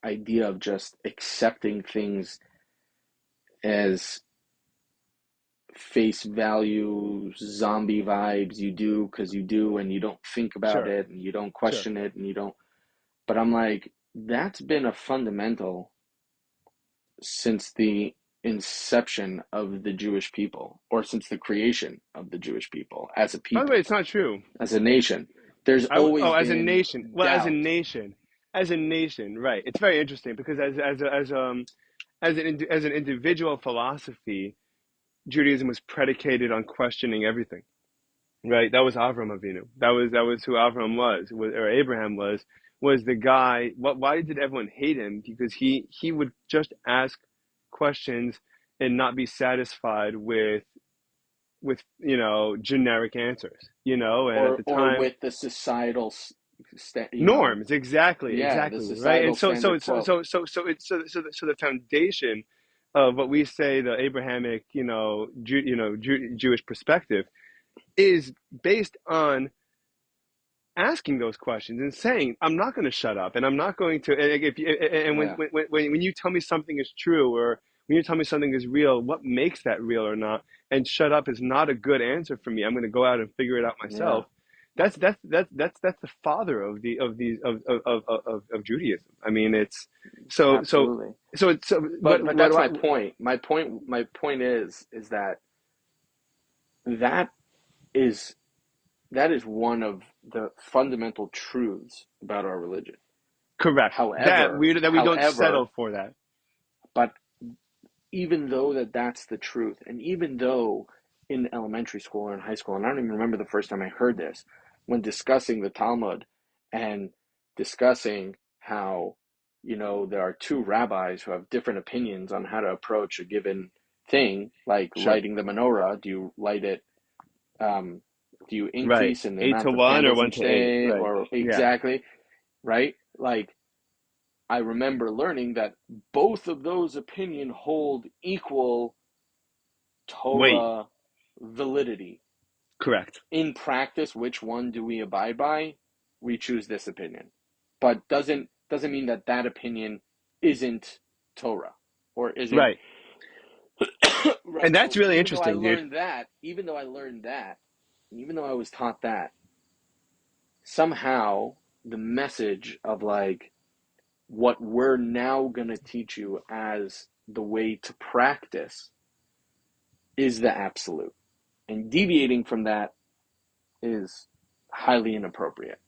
idea of just accepting things as face value, zombie vibes. You do because you do, and you don't think about Sure, it, and you don't sure. question it, and you don't. But I'm like, that's been a fundamental since the inception of the Jewish people, or since the creation of the Jewish people as a By the way, people, it's not true. as a nation. There's always As a been nation. Well, doubt. as a nation, right? It's very interesting because as an individual philosophy, Judaism was predicated on questioning everything, right? That was Avram Avinu. That was who Avram was or Abraham was the guy. What? Why did everyone hate him? Because he would just ask questions and not be satisfied with generic answers, and at the Or time with the societal, norms, exactly, yeah, the exactly, right. societal And standard quo. so the foundation of what we say the Abrahamic Jewish perspective is based on asking those questions and saying, I'm not going to shut up and I'm not going to, and if you, and Yeah, when you tell me something is true or when you tell me something is real, what makes that real or not? And shut up is not a good answer for me. I'm going to go out and figure it out yeah, myself. That's the father of the of these of Judaism. I mean, it's so so absolutely. so it's so. But What that's do my I? point. My point is that that is that is one of the fundamental truths about our religion. Correct that we don't However, settle for that. but even though that's the truth, and even though in elementary school or in high school, and I don't even remember the first time I heard this, when discussing the Talmud and discussing how, there are two rabbis who have different opinions on how to approach a given thing, like Sure, lighting the menorah. Do you light it? Um, do you right. increase in the 8 to amount of 1 or candles 1 each to 8, day, right? or Yeah. exactly, right? Like, I remember learning that both of those opinion hold equal Wait, Torah validity. correct. In practice, which one do we abide by? We choose this opinion, but doesn't mean that opinion isn't Torah or isn't Right. right. And that's So really interesting, dude. even though I learned that, even though I was taught that, somehow the message of, like, what we're now going to teach you as the way to practice is the absolute, and deviating from that is highly inappropriate,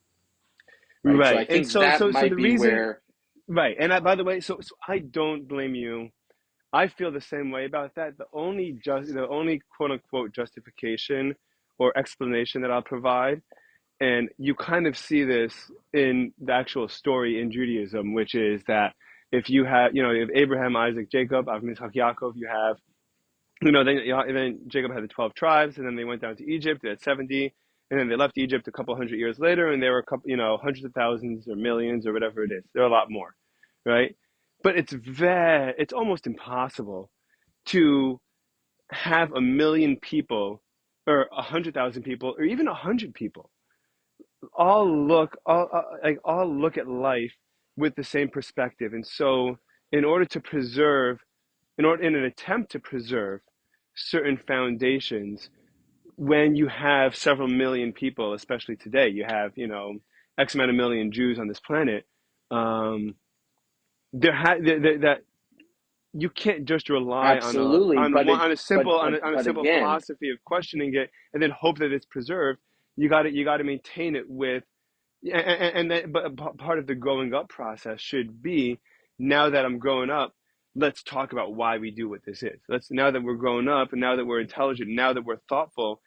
right? So I Right. And think that so might the be reason, where, right. And by the way, so I don't blame you. I feel the same way about that. The only quote unquote justification or explanation that I'll provide, and you kind of see this in the actual story in Judaism, which is that if you have, if Abraham, Isaac, Jacob, Avraham, Yitzhak, Yaakov, you have then Jacob had the 12 tribes, and then they went down to Egypt. They had 70, and then they left Egypt a couple hundred years later, and there were a couple, hundreds of thousands or millions or whatever it is. There are a lot more, right? But it's almost impossible to have a million people, or 100,000 people, or even 100 people all look at life with the same perspective. And so, in order to preserve in an attempt to preserve certain foundations, when you have several million people, especially today, you have X amount of million Jews on this planet. Um, that you can't just rely absolutely, on a but simple again, philosophy of questioning it and then hope that it's preserved. You got to maintain it with but part of the growing up process should be, now that I'm growing up, let's talk about why we do what this is. Now that we're grown up and now that we're intelligent, now that we're thoughtful,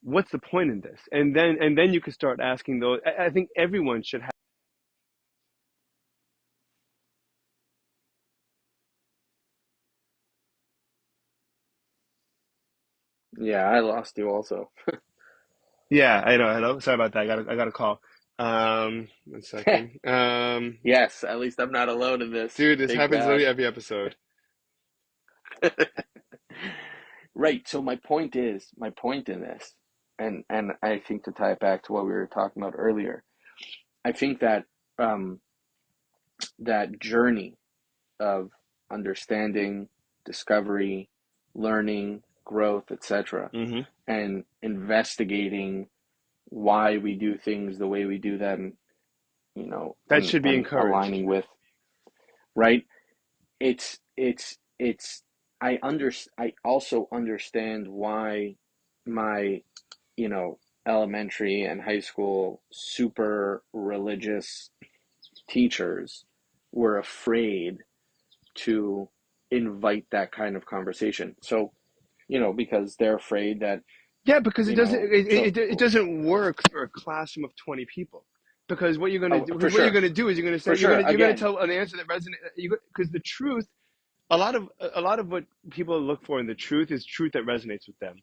what's the point in this? And then you can start asking those. I think everyone should have Yeah, I lost you also. Yeah, I know. Hello. Sorry about that. I got a call. 1 second. Yes, at least I'm not alone in this. Dude, this Big happens literally bad. every episode. Right. So my point in this, and I think to tie it back to what we were talking about earlier, I think that um, that journey of understanding, discovery, learning, growth, etc., Hmm. and investigating why we do things the way we do them, That should be and encouraged. aligning with, right? It's I also understand why my, elementary and high school super religious teachers were afraid to invite that kind of conversation. So, because they're afraid that, Yeah, because so, it doesn't work for a classroom of 20 people. Because oh, for what you're sure, gonna do is for sure. you're gonna Again, tell an answer that resonates. Because the truth, a lot of what people look for in the truth is truth that resonates with them.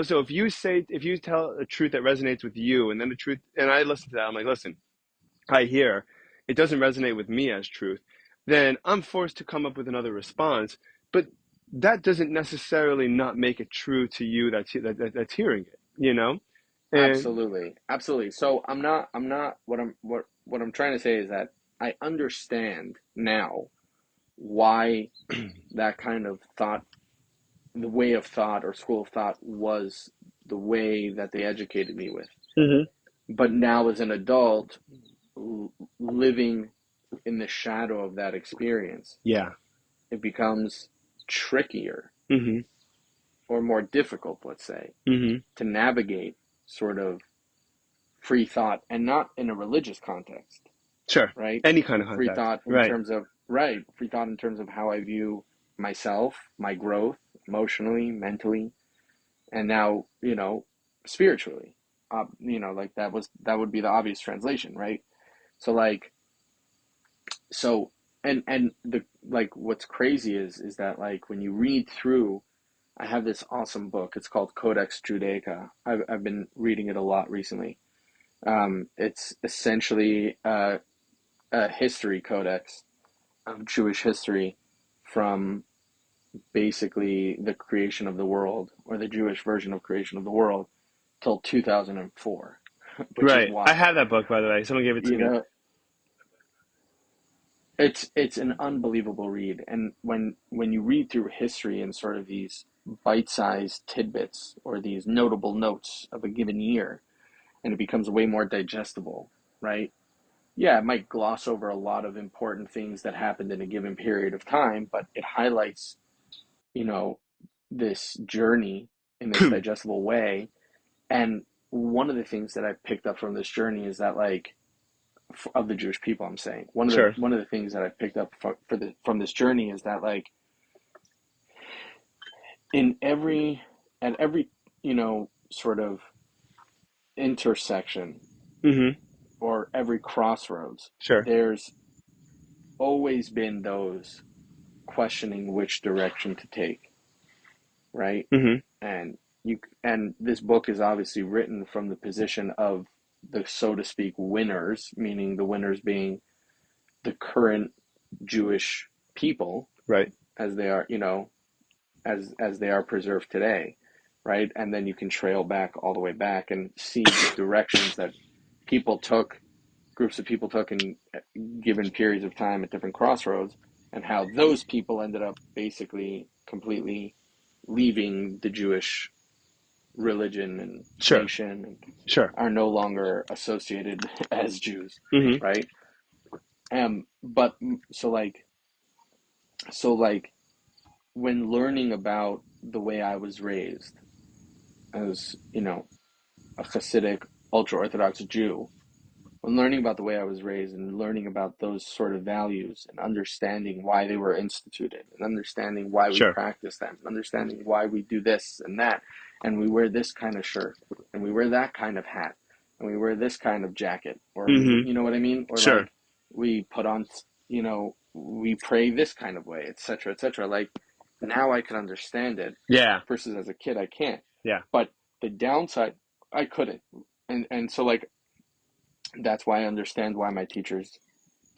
So if you tell a truth that resonates with you, and then the truth, and I listen to that, I'm like, listen, I hear it doesn't resonate with me as truth, then I'm forced to come up with another response. But that doesn't necessarily not make it true to you that's hearing it. And absolutely, absolutely. So what I'm trying to say is that I understand now why that kind of thought, the way of thought or school of thought was the way that they educated me with. hmm. But now as an adult, living in the shadow of that experience, Yeah. it becomes trickier Hmm. or more difficult, let's say, Hmm. to navigate sort of free thought, and not in a religious context, Sure. right? Any kind of Free context. thought in Right. terms of, right, free thought in terms of how I view myself, my growth, emotionally, mentally, and now, spiritually. Like that would be the obvious translation, right? So like, so and the like what's crazy is that, like, when you read through, I have this awesome book. It's called Codex Judaica. I've been reading it a lot recently. It's essentially a history codex of Jewish history from basically the creation of the world, or the Jewish version of creation of the world, till 2004, which is Right. I wild. have that book, by the way. Someone gave it to You me. know, it's an unbelievable read, and when you read through history in sort of these bite-sized tidbits or these notable notes of a given year, and it becomes way more digestible, right? Yeah, it might gloss over a lot of important things that happened in a given period of time, but it highlights, you know, this journey in this digestible way. And one of the things that I picked up from this journey is that, like, of the Jewish people, I'm saying Sure. one of the things that I picked up from this journey is that, like, in every at every, sort of intersection Hmm. or every crossroads, Sure. there's always been those questioning which direction to take, right? Hmm. And this book is obviously written from the position of the, so to speak, winners, meaning the winners being the current Jewish people, Right. as they are, as they are preserved today, right? And then you can trail back all the way back and see the directions that people took, groups of people took in given periods of time at different crossroads, and how those people ended up basically completely leaving the Jewish religion and Sure. nation, and Sure. are no longer associated as Jews, Hmm. right? But so like when learning about the way I was raised as, a Hasidic ultra Orthodox Jew, when learning about the way I was raised and learning about those sort of values and understanding why they were instituted and understanding why we Sure. practice them, understanding why we do this and that, and we wear this kind of shirt and we wear that kind of hat and we wear this kind of jacket, or Hmm. you know what I mean? Or Sure. like we put on, we pray this kind of way, etc., etc. Like, now I can understand it Yeah. versus as a kid I can't. Yeah. But the downside, I couldn't. And so like that's why I understand why my teachers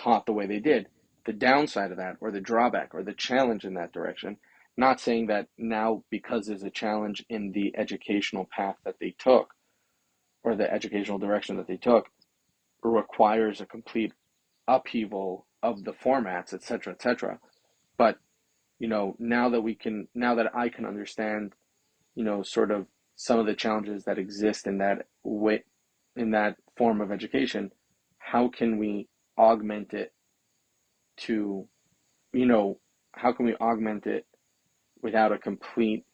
taught the way they did. The downside of that, or the drawback, or the challenge in that direction, not saying that now because there's a challenge in the educational path that they took, or the educational direction that they took, requires a complete upheaval of the formats, etc., etc. But now that I can understand, sort of some of the challenges that exist in that way, in that form of education, how can we augment it to, you know, how can we augment it without a complete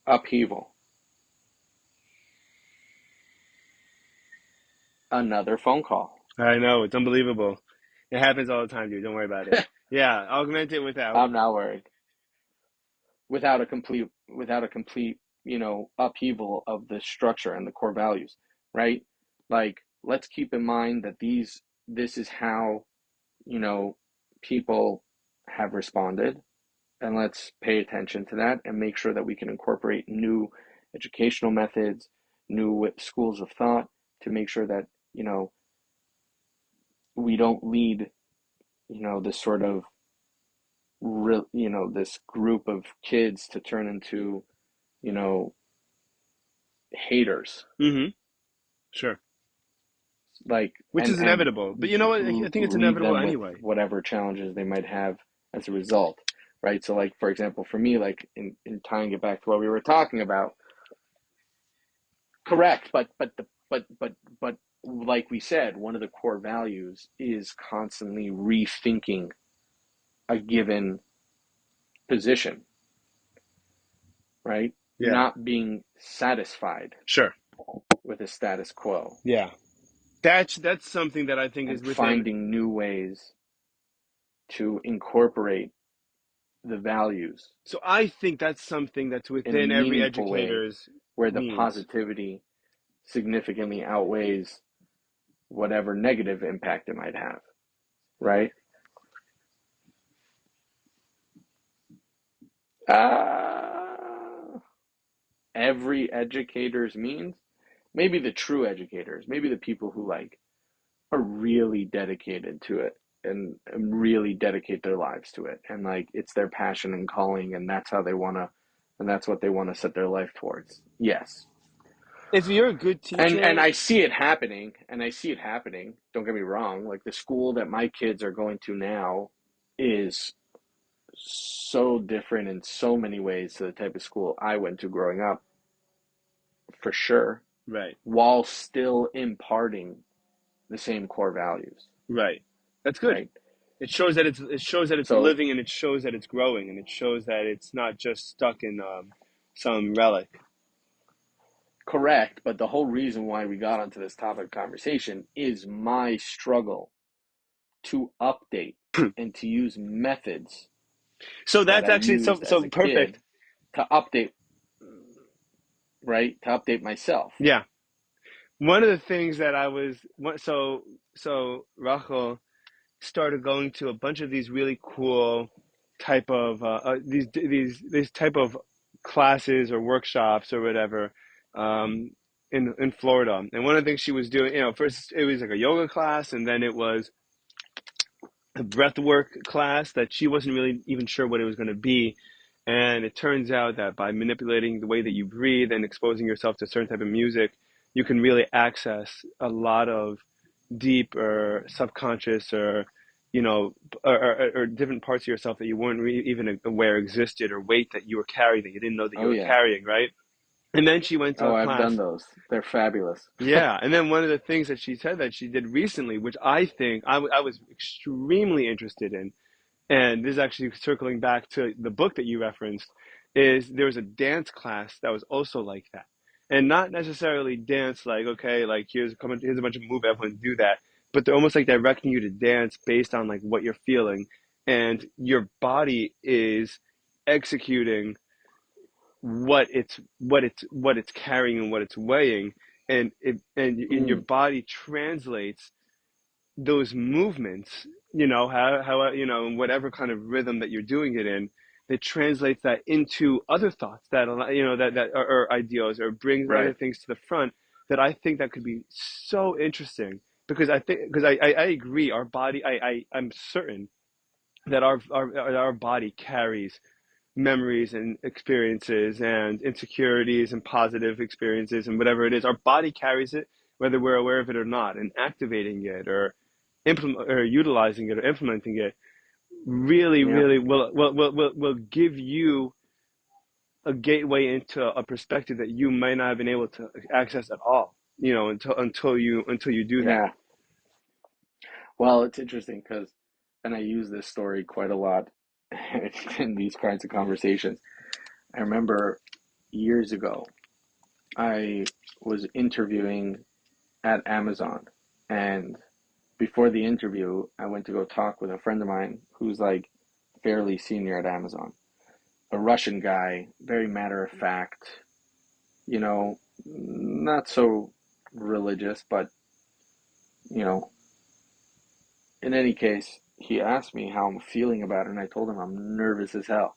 upheaval? Another phone call. I know, it's unbelievable. It happens all the time, dude. Don't worry about it. Yeah, augment it without. I'm not worried. Without a complete, upheaval of the structure and the core values, right? Like, let's keep in mind that this is how, you know, people have responded, and let's pay attention to that and make sure that we can incorporate new educational methods, new schools of thought to make sure that, we don't lead, this sort of real, this group of kids to turn into, you know, haters, Mm-hmm. Sure. like, Which is and inevitable. But you know what? I think it's leave inevitable them with anyway. whatever challenges they might have as a result, right? So, like, for example, for me, like in tying it back to what we were talking about, correct, but like we said, one of the core values is constantly rethinking a given position, right? Yeah. Not being satisfied Sure. with a status quo Yeah. That's something that I think is and within. finding new ways to incorporate the values So I think that's something that's in a within every meaningful way educator's where the means. positivity significantly outweighs whatever negative impact it might have, right? Uh, every educator's means, maybe the true educators, maybe the people who like are really dedicated to it and really dedicate their lives to it, and like it's their passion and calling, and that's how they want to, and that's what they want to set their life towards. Yes. If you're a good And teacher, I see it happening, don't get me wrong, like the school that my kids are going to now is so different in so many ways to the type of school I went to growing up, for sure, right, while still imparting the same core values, right. That's good. right? It shows that it's So, living, and it shows that it's growing, and it shows that it's not just stuck in some relic. correct, but the whole reason why we got onto this topic of conversation is my struggle to update and to use methods So that that's I actually so used as so a perfect. kid to update, right? To update myself. Yeah. One of the things that I was so Rachel started going to a bunch of these really cool type of these type of classes or workshops or whatever in Florida. And one of the things she was doing, first it was like a yoga class, and then it was a breathwork class that she wasn't really even sure what it was going to be. And it turns out that by manipulating the way that you breathe and exposing yourself to a certain type of music, you can really access a lot of deep or subconscious or or different parts of yourself that you weren't even aware existed, or weight that you were carrying that you didn't know that you Oh were yeah. carrying, right? And then she went to Oh, a I've done class. those. They're fabulous. Yeah, and then one of the things that she said that she did recently, which I think I was extremely interested in, and this is actually circling back to the book that you referenced, is there was a dance class that was also like that. And not necessarily dance like, okay, like here's a bunch of move, everyone do that. But they're almost like directing you to dance based on like what you're feeling. And your body is executing what it's carrying and what it's weighing. And your Mm, body translates those movements, how in whatever kind of rhythm that you're doing it in, that translates that into other thoughts that that are ideals, or brings other Right. things to the front, that I think that could be so interesting. Because I agree, our body, I'm certain that our body carries memories and experiences and insecurities and positive experiences and whatever it is. Our body carries it whether we're aware of it or not, and activating it or implement or utilizing it or implementing it really, Yeah. really will give you a gateway into a perspective that you might not have been able to access at all, until you do that. Yeah. Well, it's interesting because, and I use this story quite a lot in these kinds of conversations. I remember years ago, I was interviewing at Amazon, and before the interview, I went to go talk with a friend of mine who's like fairly senior at Amazon, a Russian guy, very matter of fact, not so religious, but, you know, in any case, he asked me how I'm feeling about it, and I told him I'm nervous as hell.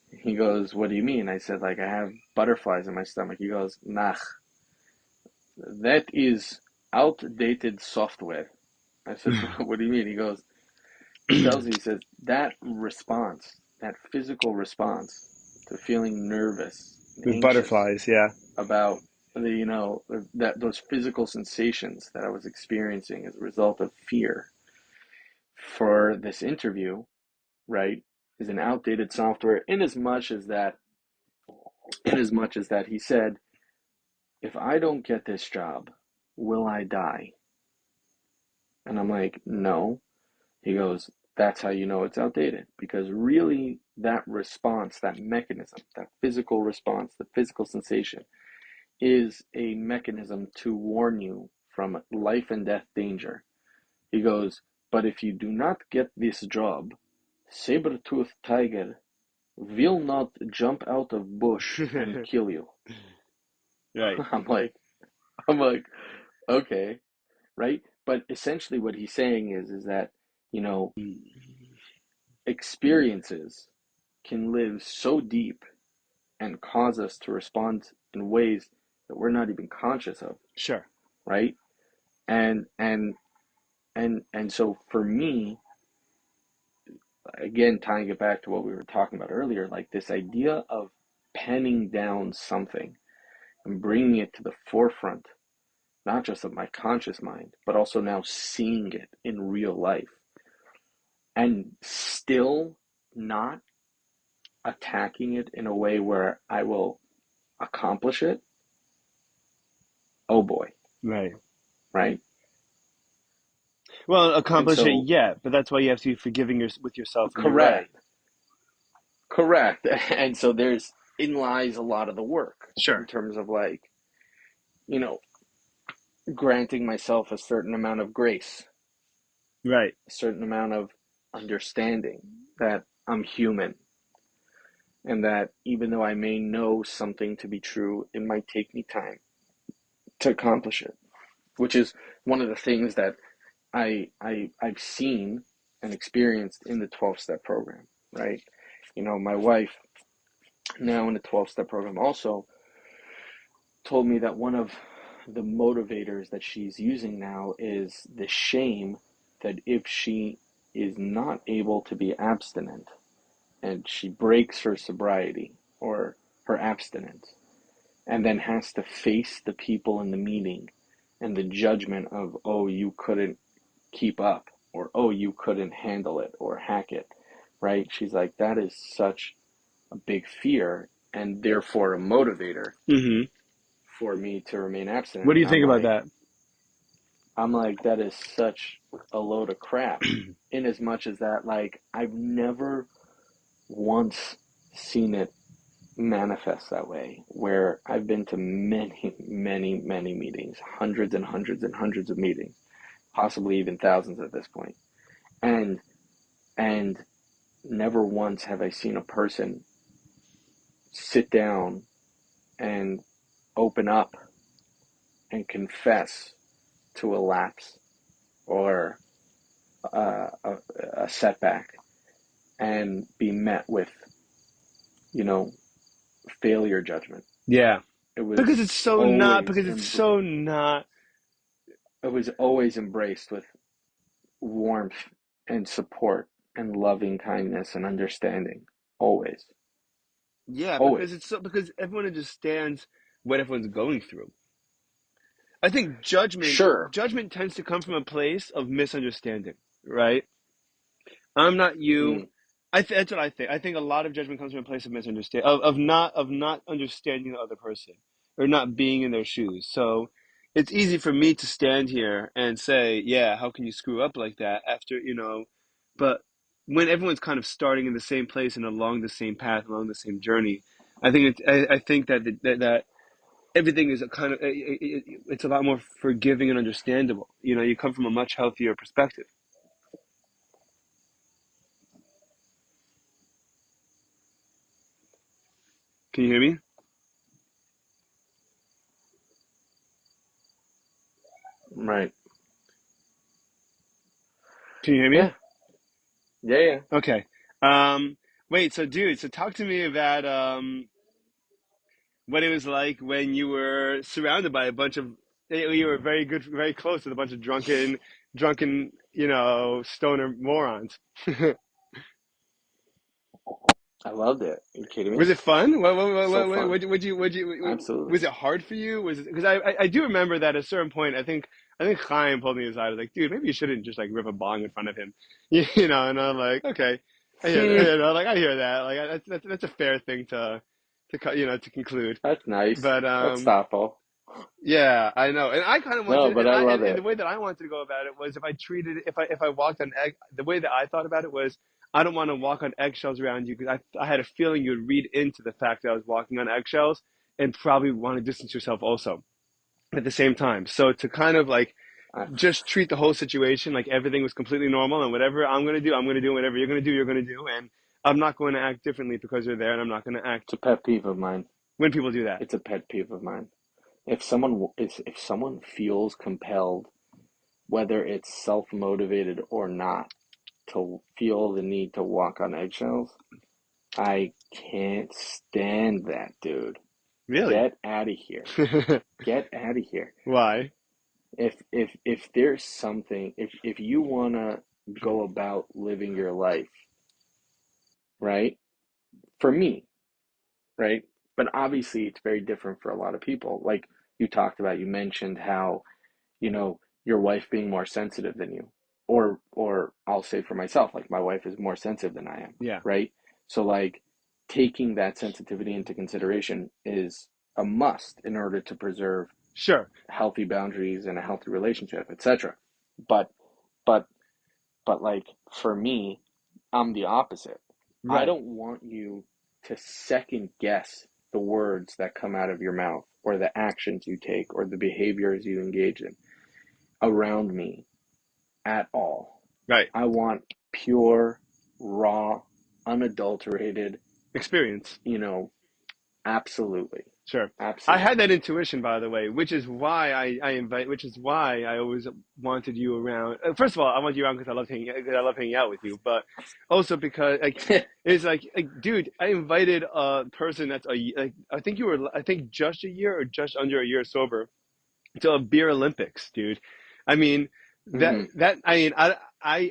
He goes, "What do you mean?" I said, like, I have butterflies in my stomach. He goes, "Nah, that is outdated software." I said, "What do you mean?" He tells me, he says, that response, that physical response to feeling nervous and With anxious butterflies, yeah. about that those physical sensations that I was experiencing as a result of fear for this interview, right, is an outdated software in as much as that he said, if I don't get this job, will I die? And I'm like, no. He goes, that's how you know it's outdated. Because really, that response, that mechanism, that physical response, the physical sensation, is a mechanism to warn you from life and death danger. He goes, but if you do not get this job, saber-toothed tiger will not jump out of bush and kill you. Right. I'm like, I'm like, okay, right? But essentially what he's saying is that, you know, experiences can live so deep and cause us to respond in ways that we're not even conscious of, Sure. right? And so for me, again, tying it back to what we were talking about earlier, like this idea of penning down something and bringing it to the forefront, not just of my conscious mind, but also now seeing it in real life and still not attacking it in a way where I will accomplish it. Oh boy, Right. right? Well, And accomplish it so, yet, but that's why you have to be forgiving with yourself in your way. correct, correct. And so there's in lies a lot of the work in Sure. terms of like, you know, granting myself a certain amount of grace, Right. a certain amount of understanding that I'm human and that even though I may know something to be true, it might take me time to accomplish it, which is one of the things that I've seen and experienced in the 12-step program, right? My wife, now in the 12-step program, also told me that one of the motivators that she's using now is the shame that if she is not able to be abstinent and she breaks her sobriety or her abstinence and then has to face the people in the meeting and the judgment of, oh, you couldn't keep up, or oh, you couldn't handle it or hack it, right? She's like, that is such a big fear and therefore a motivator Hmm. for me to remain What abstinent. do you And think about that? I'm like, that is such a load of crap. In as much as that, like, I've never once seen it manifest that way, where I've been to many, many, many meetings, hundreds and hundreds and hundreds of meetings, possibly even thousands at this point. And and never once have I seen a person sit down and open up and confess to a lapse or a setback and be met with, you know, failure judgment. Yeah. It Because was it's so not, always because it's so not. it was always embraced with warmth and support and loving kindness and understanding. Always. Yeah, because Always. it's so, because everyone understands what everyone's going through. I think Sure. judgment tends to come from a place of misunderstanding, right? I'm not you. Mm, That's what I think. I think a lot of judgment comes from a place of misunderstanding, of not understanding the other person or not being in their shoes. So it's easy for me to stand here and say, "Yeah, how can you screw up like that?" After but when everyone's kind of starting in the same place and along the same path, along the same journey, I think that everything is a kind of it's a lot more forgiving and understandable. You come from a much healthier perspective. Can you hear me? right. Can you hear me? Yeah. Yeah, yeah. Okay. Wait, so dude, so talk to me about what it was like when you were surrounded by a bunch of you were very close with a bunch of drunken, stoner morons. I loved it. Are you kidding me? Was it fun? So fun. Was Absolutely. it hard for you? Was it because I do remember that at a certain point, I think Chaim pulled me aside. Like, dude, maybe you shouldn't just like rip a bong in front of him, And I'm like, okay, Hmm, I hear that. Like, that's a fair thing to conclude. that's nice. But That's thoughtful. yeah, I know, and I kind of No, wanted, but I love and the it. way that I wanted to go about it was if I walked on egg, the way that I thought about it was I don't want to walk on eggshells around you because I had a feeling you'd read into the fact that I was walking on eggshells and probably want to distance yourself also at the same time. So to kind of like I, just treat the whole situation like everything was completely normal and whatever I'm gonna do, whatever you're gonna do, and I'm not going to act differently because you're there, and I'm not going to act it's a pet peeve of mine. when people do that. It's a pet peeve of mine. If someone feels compelled, whether it's self-motivated or not, to feel the need to walk on eggshells, I can't stand that, dude. Really? Get out of here. Get out of here. Why? If there's something, if you wanna go about living your life, right? For me, right? But obviously it's very different for a lot of people. Like you talked about, you mentioned how, your wife being more sensitive than you. Or I'll say for myself, like my wife is more sensitive than I am, Yeah. right? So like taking that sensitivity into consideration is a must in order to preserve Sure. healthy boundaries and a healthy relationship, etc. But but but like for me, I'm the opposite. I Right. don't want you to second guess the words that come out of your mouth or the actions you take or the behaviors you engage in around me at all. Right. I want pure, raw, unadulterated, Experience. you know, absolutely. Sure. I had Absolutely. that intuition, by the way, which is why I always wanted you around. First of all, I want you around because I love hanging out with you, but also because like it's dude, I invited a person that's I think just a year or just under a year sober to a beer Olympics, dude. I mean Hmm. I mean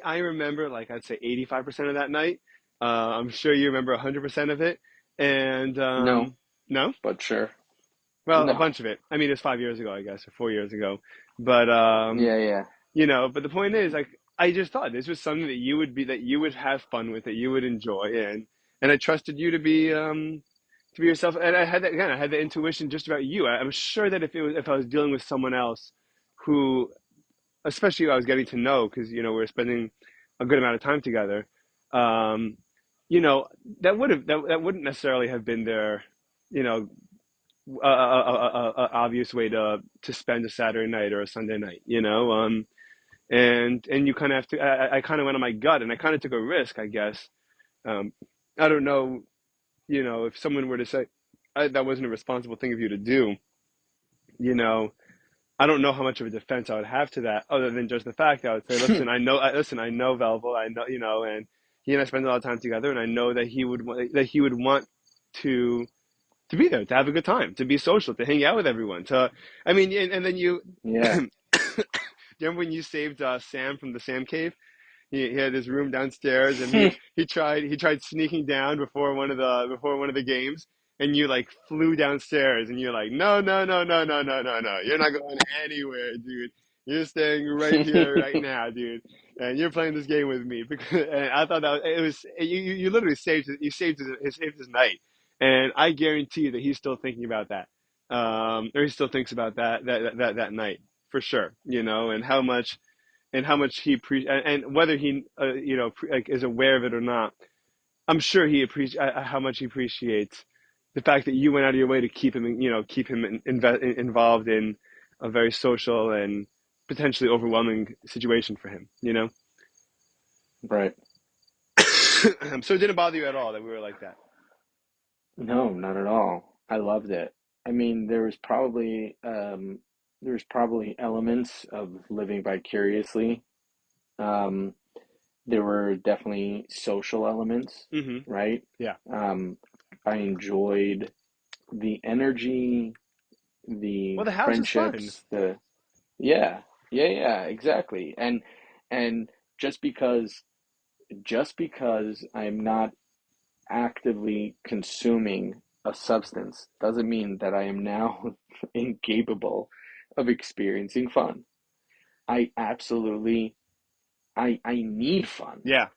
I remember like I'd say 85% of that night. I'm sure you remember 100% of it, and No, no. but sure. Well, a No. bunch of it. I mean, it's 5 years ago, I guess, or 4 years ago. But Yeah, yeah. but the point is, like, I just thought this was something that you would have fun with, that you would enjoy, and I trusted you to be yourself. And I had that again. I had the intuition just about you. I'm sure that if I was dealing with someone else, who, especially who I was getting to know, because we were spending a good amount of time together, um, you know, that wouldn't necessarily have been their, you know, obvious way to spend a Saturday night or a Sunday night, and you kind of have to. I kind of went on my gut, and I kind of took a risk, I guess. Um, I don't know, if someone were to say that wasn't a responsible thing of you to do, you know, I don't know how much of a defense I would have to that, other than just the fact that I would say, listen, I know Velvil, I know, and he and I spend a lot of time together, and I know that he would want to to be there, to have a good time, to be social, to hang out with everyone. I mean, and then you, Yeah. remember when you saved Sam from the Sam cave? He had his room downstairs, and he tried sneaking down before one of the games, and you like flew downstairs, and you're like, no, no, no, no, no, no, no, no, you're not going anywhere, dude. You're staying right here, right now, dude, and you're playing this game with me. Because and I thought it was you literally saved his night, and I guarantee you that he's still thinking about that, or he still thinks about that night for sure, and how much and whether he like is aware of it or not. I'm sure he appreciates how much he appreciates the fact that you went out of your way to keep him, involved in a very social and potentially overwhelming situation for him. Right. So it didn't bother you at all that we were like that. No, not at all. I loved it. I mean, there was probably elements of living vicariously. Um, there were definitely social elements, Hmm. right? Yeah. Um, I enjoyed the energy, Well, the the house is fun. friendships, yeah, yeah, exactly. And just because just because I'm not actively consuming a substance doesn't mean that I am now incapable of experiencing fun. I absolutely I need fun. Yeah.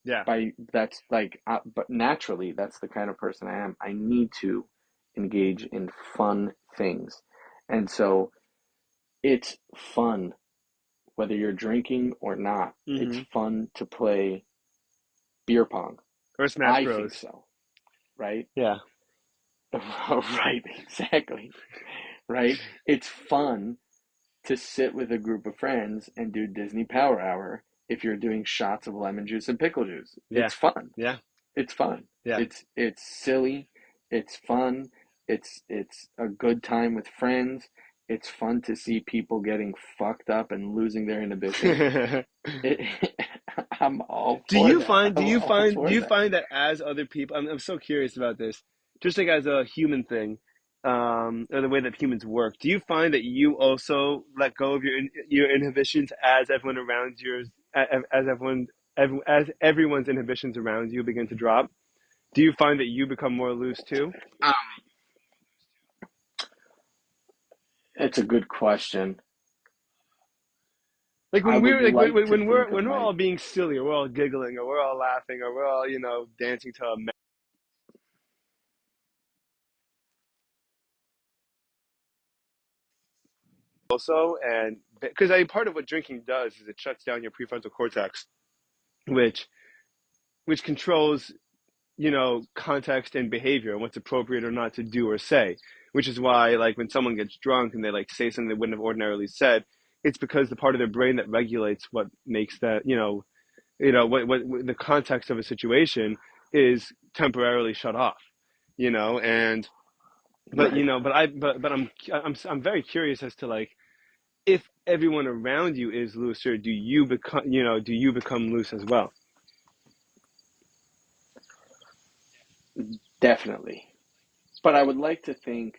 Yeah. That's like but naturally that's the kind of person I am. I need to engage in fun things. And so it's fun whether you're drinking or not. It's Hmm. fun to play beer pong. Or Smash I think Bros. so, right? Yeah. Right, exactly. Right? It's fun to sit with a group of friends and do Disney Power Hour if you're doing shots of lemon juice and pickle juice. Yeah. It's fun. Yeah. It's fun. Yeah. It's silly. It's fun. It's a good time with friends. It's fun to see people getting fucked up and losing their inhibitions. It, I'm all for that. I'm all do for you that. find that as other people, I'm so curious about this, just like as a human thing, or the way that humans work, do you find that you also let go of your inhibitions as everyone around yours, as as everyone's inhibitions around you begin to drop? Do you find that you become more loose too? It's a good question. Like I would like to think of when we're my all being silly, or we're all giggling, or we're all laughing, or we're all dancing to a also, and because I part of what drinking does is it shuts down your prefrontal cortex, which controls context and behavior and what's appropriate or not to do or say. Which is why, like, when someone gets drunk and they like say something they wouldn't have ordinarily said, it's because the part of their brain that regulates what makes that what the context of a situation is temporarily shut off. And but right. I'm very curious as to, like, if everyone around you is looser, do you become loose as well? Definitely. But I would like to think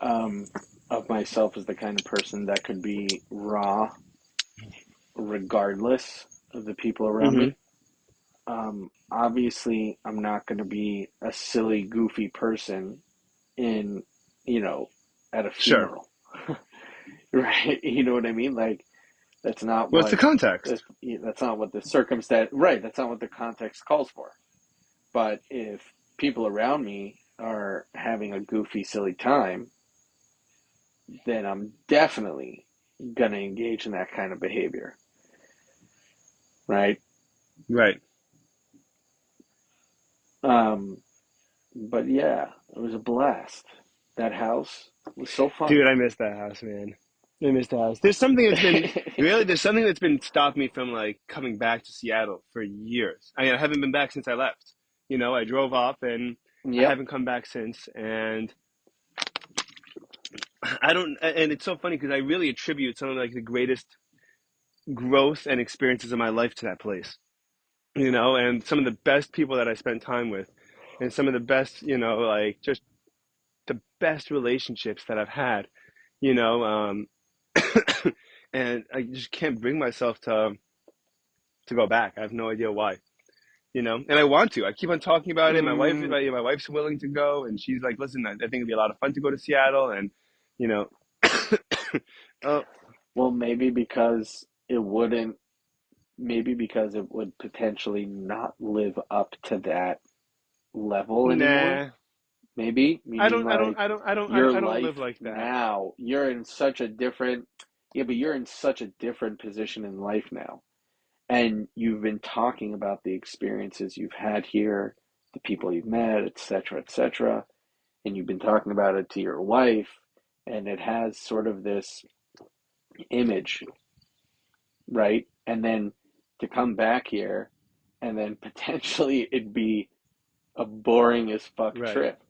um, of myself as the kind of person that could be raw regardless of the people around Hmm. me. Obviously, I'm not going to be a silly, goofy person in, you know, at a Sure. funeral, right? You know what I mean? Like that's not What's the what context? that's not what the circumstance, right? That's not what the context calls for. But if people around me are having a goofy, silly time, then I'm definitely gonna engage in that kind of behavior, right? Right. Um, but yeah, it was a blast. That house was so fun. Dude, I miss that house, man. I miss the house. There's something that's been stopped me from, like, coming back to Seattle for years. I mean, I haven't been back since I left. I drove off and I Yep. haven't come back since. And I don't, and it's so funny because I really attribute some of, like, the greatest growth and experiences of my life to that place. and some of the best people that I spent time with, and some of the best, like just the best relationships that I've had, you know, and I just can't bring myself to go back. I have no idea why, and I want to. I keep on talking about it. Mm, My wife's willing to go, and she's like, "Listen, I think it'd be a lot of fun to go to Seattle," and you know, oh, well, maybe because it would potentially not live up to that level anymore. nah, Maybe, meaning like your I don't live life like that. now, you're in such a different, yeah, but you're in such a different position in life now. And you've been talking about the experiences you've had here, the people you've met, et cetera, and you've been talking about it to your wife, and it has sort of this image, right? And then to come back here and then potentially it'd be a boring as fuck Right. trip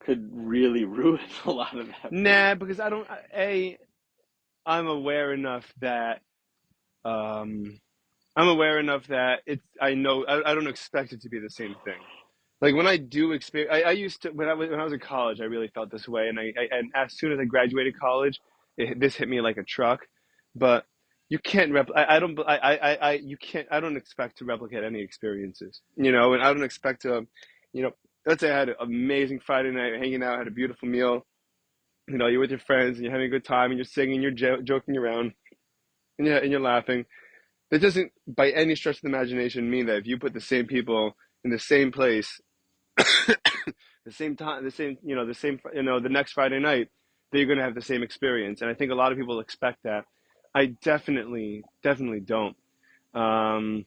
could really ruin a lot of that for you. Nah, because I don't. I'm aware enough that um, it's. I don't expect it to be the same thing. Like when I do experience, I used to when I was in college, I really felt this way, and and as soon as I graduated college, this hit me like a truck. But you can't I don't you can't I don't expect to replicate any experiences, and I don't expect to, you know, let's say I had an amazing Friday night, hanging out, had a beautiful meal. You're with your friends and you're having a good time and you're singing, you're joking around, and you're laughing. That doesn't, by any stretch of the imagination, mean that if you put the same people in the same place, the same time, the next Friday night, that you're going to have the same experience. And I think a lot of people expect that. I definitely don't. Um,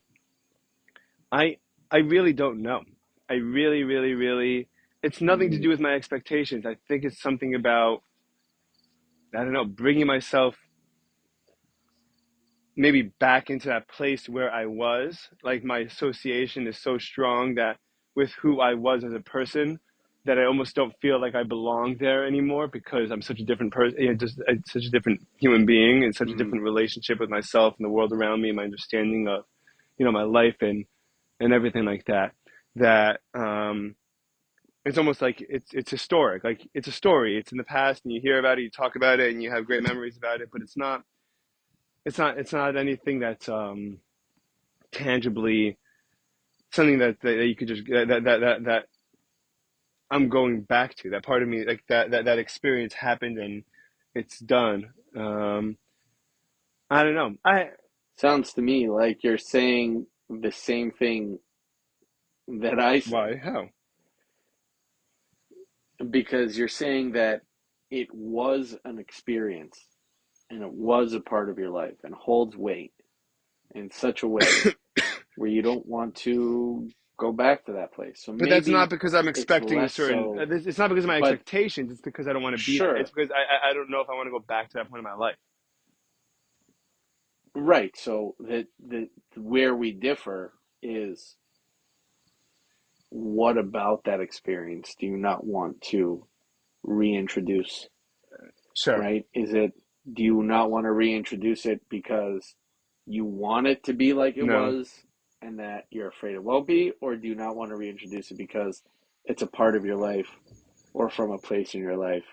I, I really don't know. I really, really, really, it's nothing to Mm, do with my expectations. I think it's something about, I don't know, bringing myself maybe back into that place where I was. Like my association is so strong that with who I was as a person, that I almost don't feel like I belong there anymore because I'm such a different person, just such a different human being and such a mm, different relationship with myself and the world around me and my understanding of, my life and everything like that. That it's almost like it's historic. Like it's a story. It's in the past and you hear about it, you talk about it, and you have great memories about it. But it's not anything that's tangibly something that you could just that I'm going back to. That part of me, like that experience happened and it's done. I don't know. I sounds to me like you're saying the same thing that I Why? say, How? because you're saying that it was an experience and it was a part of your life and holds weight in such a way where you don't want to go back to that place. So But that's not maybe because I'm it's expecting a less certain. so, It's not because of my but expectations. It's because I don't want to be. It's sure, because I don't know if I want to go back to that point in my life. right. So the where we differ is what about that experience do you not want to reintroduce, Sure. right? Do you not want to reintroduce it because you want it to be like it No. was and that you're afraid it won't be, or do you not want to reintroduce it because it's a part of your life or from a place in your life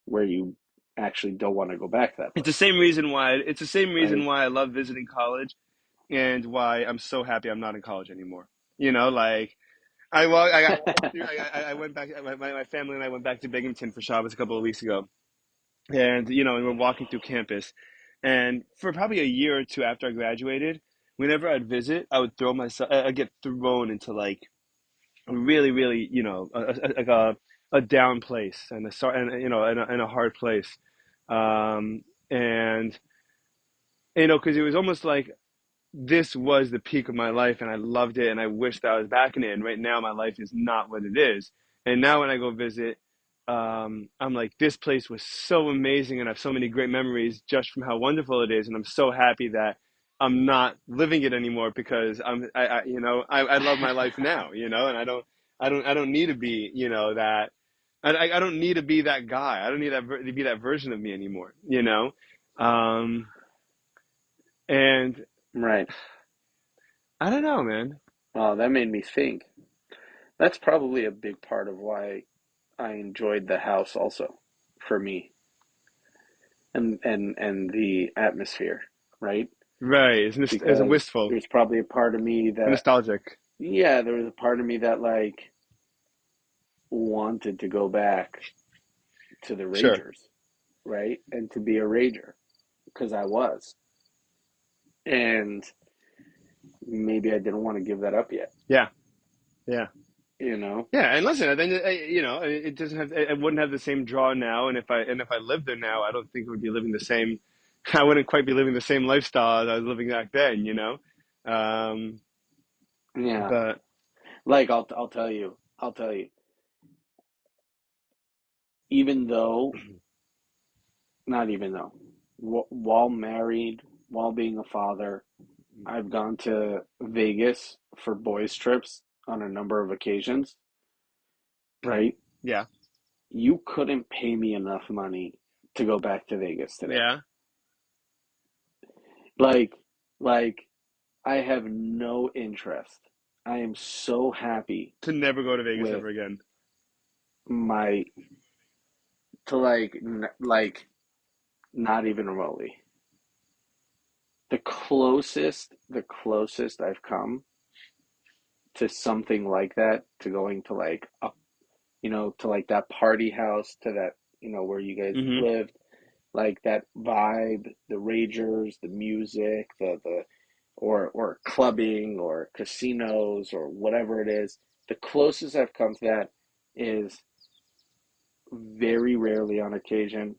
where you actually don't want to go back to that It's the place, same reason why. It's the same reason right? why I love visiting college and why I'm so happy I'm not in college anymore. Like I walked through. I went back. My family and I went back to Binghamton for Shabbos a couple of weeks ago, and and we're walking through campus, and for probably a year or two after I graduated, whenever I'd visit, I would throw myself. I get thrown into like a really, really, like a down place and and in a hard place, um, and because it was almost like this was the peak of my life and I loved it and I wish that I was back in it. And right now my life is not what it is. And now when I go visit, I'm like, this place was so amazing and I have so many great memories just from how wonderful it is. And I'm so happy that I'm not living it anymore because I love my life now, and I don't need to be, that. I don't need to be that guy. I don't need to be that version of me anymore. Um, and Right. I don't know, man. Oh, that made me think. That's probably a big part of why I enjoyed the house also, for me, and the atmosphere, right? Right. It's a Because wistful, there's probably a part of me that, nostalgic. yeah, there was a part of me that like wanted to go back to the Sure. Ragers, right? And to be a Rager, because I was. And maybe I didn't want to give that up yet, Yeah. Yeah. you know? Yeah. And listen, I think you know, it doesn't have, it wouldn't have the same draw now. And if I lived there now, I don't think it would be living the same. I wouldn't quite be living the same lifestyle as I was living back then. You know. Um, Yeah. but Like I'll tell you, even though, not even though, while married, while being a father, I've gone to Vegas for boys' trips on a number of occasions, okay. right? Yeah. You couldn't pay me enough money to go back to Vegas today. Yeah. Like, like I have no interest. I am so happy To never go to Vegas with ever again. my to like like not even remotely. The closest I've come to something like that, to going to like a, to like that party house, to that, where you guys Hmm. lived, like that vibe, the ragers, the music, the or clubbing or casinos or whatever it is. The closest I've come to that is very rarely on occasion,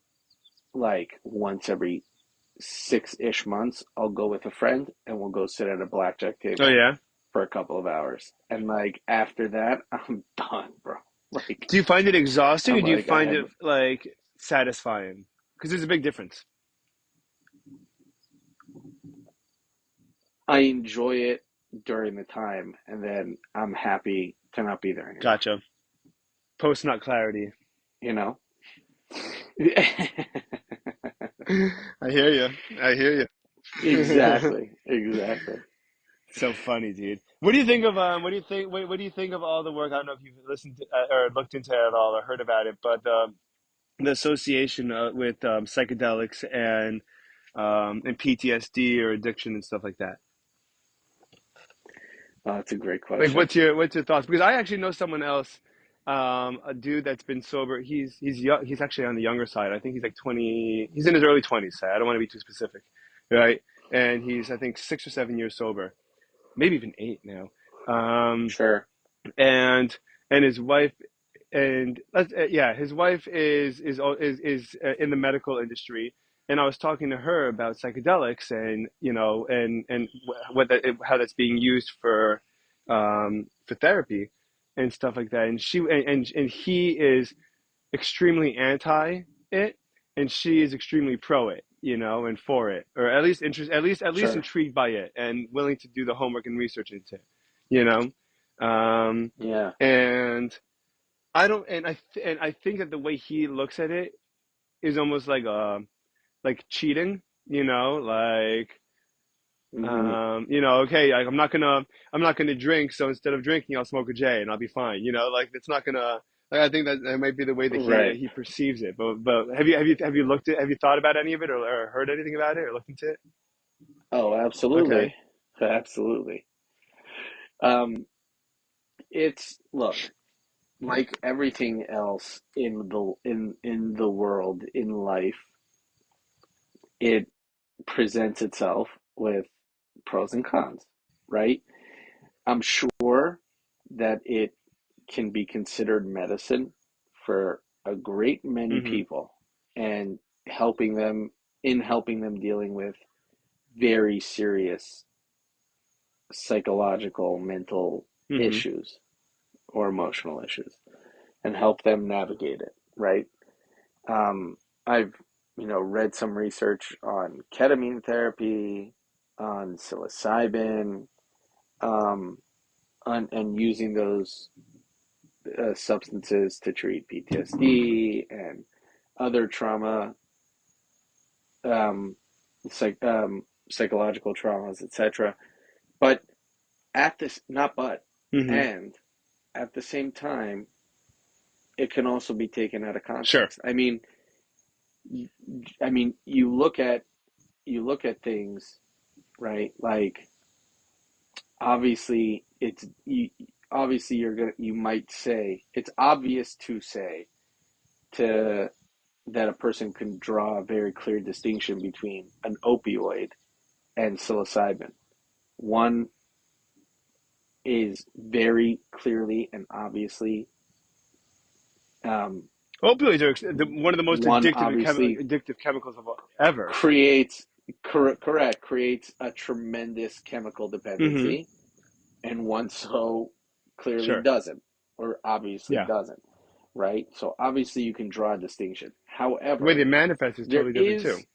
like once every 6-ish months, I'll go with a friend and we'll go sit at a blackjack Oh table yeah. for a couple of hours. And like after that, I'm done, bro. Like Do you find it exhausting or I'm do you like I find have it like satisfying? Because there's a big difference. I enjoy it during the time, and then I'm happy to not be there anymore. Gotcha. Post nut clarity. You know? I hear you. I hear you. Exactly. Exactly. So funny, dude. What do you think of what do you think? What do you think of all the work? I don't know if you've listened to or looked into it at all or heard about it, but the association with psychedelics and PTSD or addiction and stuff like that. Oh, that's a great Like, question. what's your thoughts? Because I actually know someone else, a dude that's been sober. He's young. He's actually on the younger side. I think he's like 20. He's in his early 20s. So I don't want to be too specific, right? And he's I think 6 or 7 years sober, maybe even 8 now. Um, Sure. and and his wife and yeah, his wife is in the medical industry, and I was talking to her about psychedelics and what how that's being used for therapy and stuff like that, and and he is extremely anti it, and she is extremely pro it, and for it, or at least at least Sure. intrigued by it and willing to do the homework and research into it, you know. Um, Yeah. and I don't, and I think that the way he looks at it is almost like cheating, like Hmm. okay, like I'm not gonna drink, so instead of drinking, I'll smoke a J and I'll be fine, like it's not gonna. Like, I think that that might be the way that Right. he perceives it. But have you thought about any of it or heard anything about it or looked into it? Oh, absolutely. Okay. Absolutely. Um, it's look, like everything else in the world, in life, it presents itself with pros and cons, right? I'm sure that it can be considered medicine for a great many Mm-hmm. people, and helping them helping them dealing with very serious psychological, mental Mm-hmm. issues or emotional issues, and help them navigate it, right? I've read some research on ketamine therapy, on psilocybin, um, and using those substances to treat PTSD and other trauma, um, psych, psychological traumas, etc. But at this, not but, Hmm. and at the same time, it can also be taken out of Sure. context. I mean, you look at things, right? Like obviously, obviously you might say it's obvious to say to that a person can draw a very clear distinction between an opioid and psilocybin. One is very clearly and obviously um, Opioids are one of the most one obviously addictive chemicals of ever. creates correct creates a tremendous chemical Hmm. dependency, and one so clearly Sure. doesn't, or obviously Yeah. doesn't, right? So obviously you can draw a distinction. The way they However, manifest is there totally different too. is,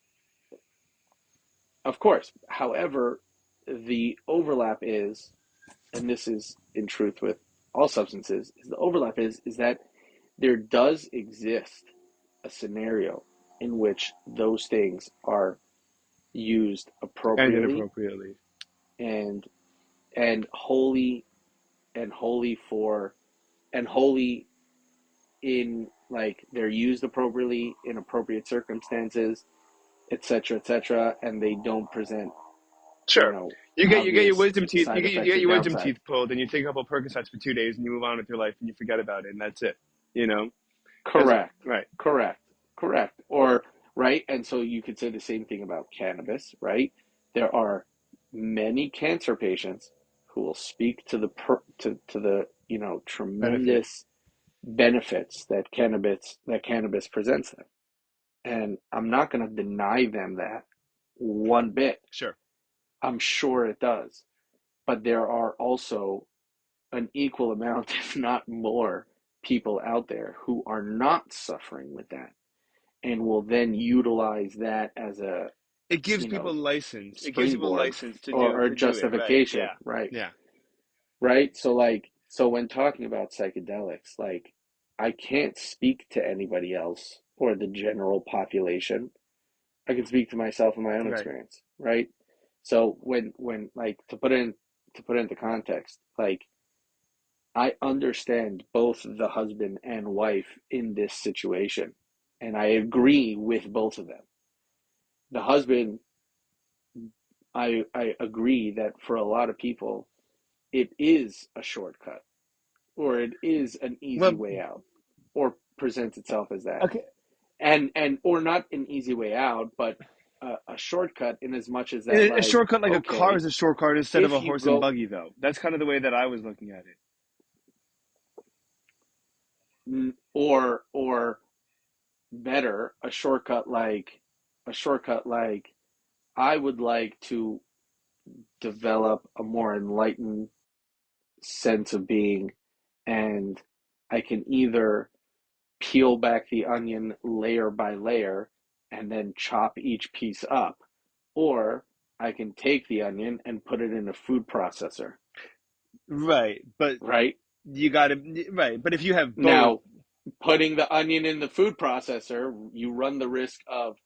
of course, however, the overlap is, and this is in truth with all substances, is the overlap is that there does exist a scenario in which those things are used And appropriately inappropriately. and and wholly and wholly for and wholly in like they're used appropriately in appropriate circumstances, etc., and they don't present, you Sure. know, You get your obvious wisdom teeth. side You effects get or your wisdom downside. teeth pulled, and you take a couple of Percocets for 2 days, and you move on with your life, and you forget about it, and that's it. You know. That's Correct, right. correct, correct. Or right, and so you could say the same thing about cannabis, right? There are many cancer patients who will speak to to the Benefit. tremendous benefits that cannabis presents them, and I'm not going to deny them that one bit. Sure. I'm sure it does, but there are also an equal amount, if not more, people out there who are not suffering with that and will then utilize that as a It gives you people know license. It gives people springboard license to or do it. Right. justification, Yeah. right? Yeah. Right. So when talking about psychedelics, like I can't speak to anybody else or the general population. I can speak to myself and my own Right. experience, right? So when like to put it into context, like I understand both the husband and wife in this situation, and I agree with both of them. The husband, I agree that for a lot of people, it is a shortcut or it is an easy Well, way out or presents itself as that. okay. And or not an easy way out, but a shortcut in as much as that A like, shortcut like a car okay, is a shortcut instead of if a you horse and go buggy, though. That's kind of the way that I was looking at it. or better, a shortcut like I would like to develop a more enlightened sense of being, and I can either peel back the onion layer by layer and then chop each piece up, or I can take the onion and put it in a food processor, Right. But right? you got to, right. But if you have both, Now, putting the onion in the food processor, you run the risk of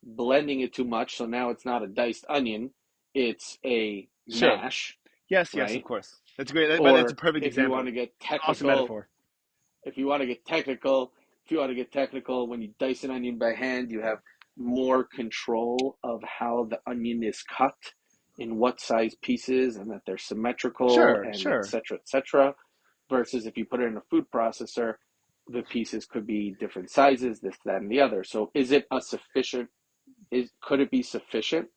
blending it too much. So now it's not a diced onion, it's a sure. mash, Yes, yes, of right? course. That's great. That's a Or perfect if you want example. to get Awesome technical, metaphor. if you want to get technical, if you want to get technical, when you dice an onion by hand, you have more control of how the onion is cut, in what size pieces, and that they're symmetrical, Sure, and sure. etc. etc. Versus if you put it in a food processor, the pieces could be different sizes, this, that, and the other. So, is it a sufficient? Is Could it be sufficient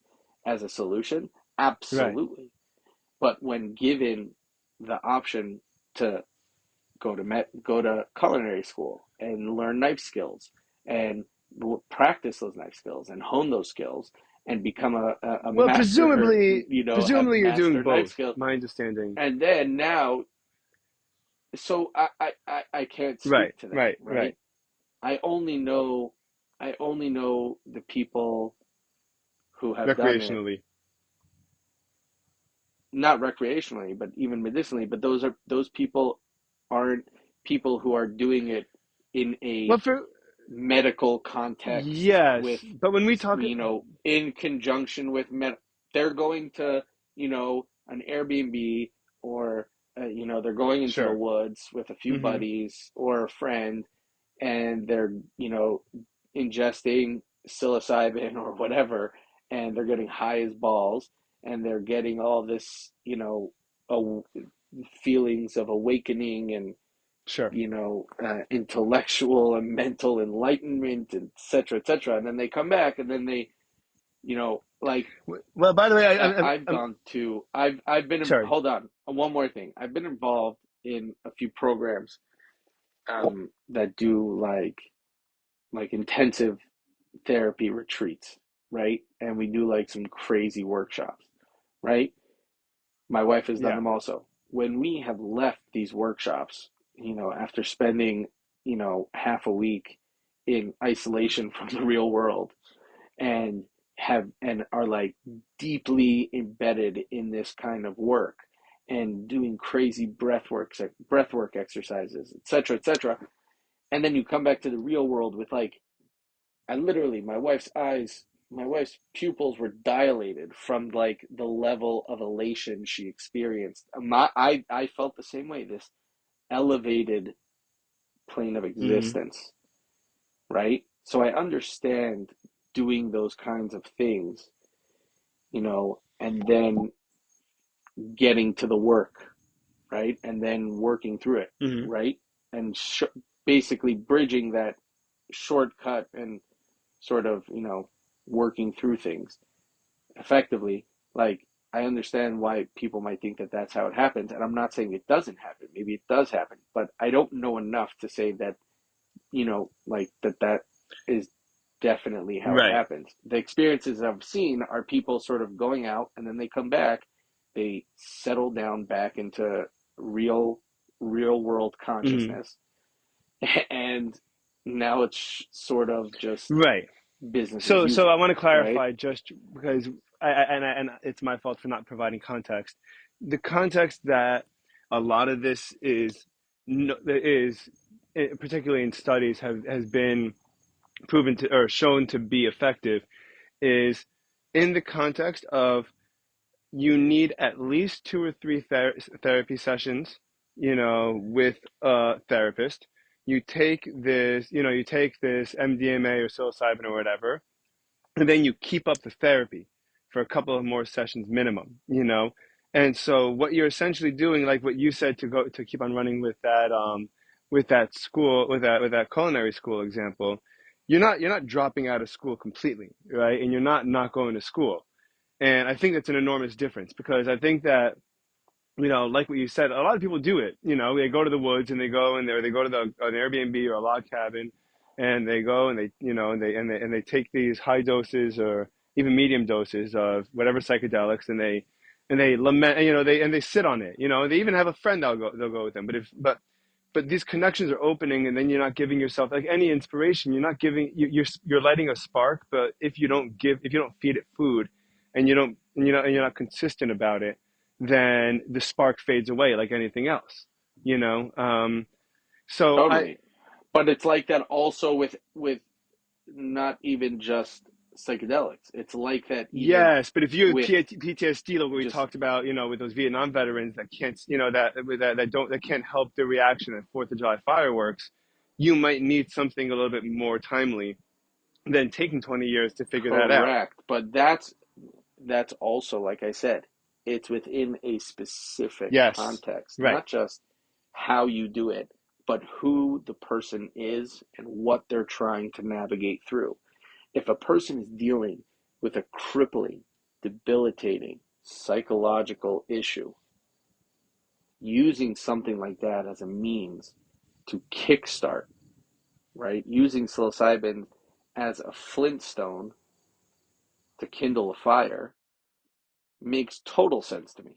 as a solution? Right. Absolutely. But when given the option to go to culinary school and learn knife skills and practice those knife skills and hone those skills and become a Well, master, have presumably you're doing master knife both. skills, My understanding. and then now, so I can't Right, speak to that, right, right. right? I only know I only know the people who have done it, Recreationally. not recreationally, but even medicinally. But those people aren't people who are doing it in Well, a for medical context with, yes, but when we talk, in conjunction with they're going to, an Airbnb or they're going into the Sure. woods with a few Hmm. buddies or a friend, and they're ingesting psilocybin or whatever, and they're getting high as balls, and they're getting all this feelings of awakening and Sure. intellectual and mental enlightenment, and et cetera, and then they come back, and then they like Well, by the way, I've gone to I've been sorry. hold on, one more thing. I've been involved in a few programs that do like intensive therapy retreats, right? And we do like some crazy workshops, right? My wife has done Yeah. them also. When we have left these workshops, after spending, half a week in isolation from the real world, and are like deeply embedded in this kind of work and doing crazy breathwork exercises, et cetera, and then you come back to the real world with like I literally, my wife's pupils were dilated from like the level of elation she experienced. I felt the same way, this elevated plane of Hmm. existence, right? So I understand doing those kinds of things, and then getting to the work, right? And then working through it, Hmm. right? And basically bridging that shortcut and sort of, working through things effectively. Like, I understand why people might think that that's how it happens, and I'm not saying it doesn't happen. Maybe it does happen, but I don't know enough to say that, like that is definitely how it Right. happens. The experiences I've seen are people sort of going out, and then they come back, they settle down back into real real world Hmm. consciousness, and now it's sort of just Right. business as So I usual, want to right? clarify just because and it's my fault for not providing context. The context that a lot of this is particularly in studies have has been proven to or shown to be effective is in the context of you need at least two or three therapy sessions, with a therapist. You take this MDMA or psilocybin or whatever, and then you keep up the therapy for a couple of more sessions minimum. And so what you're essentially doing, like what you said, to keep on running with that school, with that culinary school example, you're not dropping out of school completely, right? And you're not going to school. And I think that's an enormous difference because I think that, like what you said, a lot of people do it. They go to the woods and they go to an Airbnb or a log cabin, and they go and they take these high doses or even medium doses of whatever psychedelics, and they lament, they sit on it. They even have a friend they'll go with them. But these connections are opening, and then you're not giving yourself like any inspiration. You're not giving you're lighting a spark, but if you don't feed it food, and you're not consistent about it, then the spark fades away like anything else. You know. So I Totally. But it's like that also with not even just psychedelics. It's like that even Yes, but if you have with PTSD, like what we just talked about, with those Vietnam veterans that can't, that can't help the reaction at Fourth of July fireworks, you might need something a little bit more timely than taking 20 years to figure that out. correct. But that's also, like I said, it's within a specific Yes, context, right, not just how you do it, but who the person is and what they're trying to navigate through. If a person is dealing with a crippling, debilitating psychological issue, using something like that as a means to kickstart, right? Using psilocybin as a flintstone to kindle a fire makes total sense to me,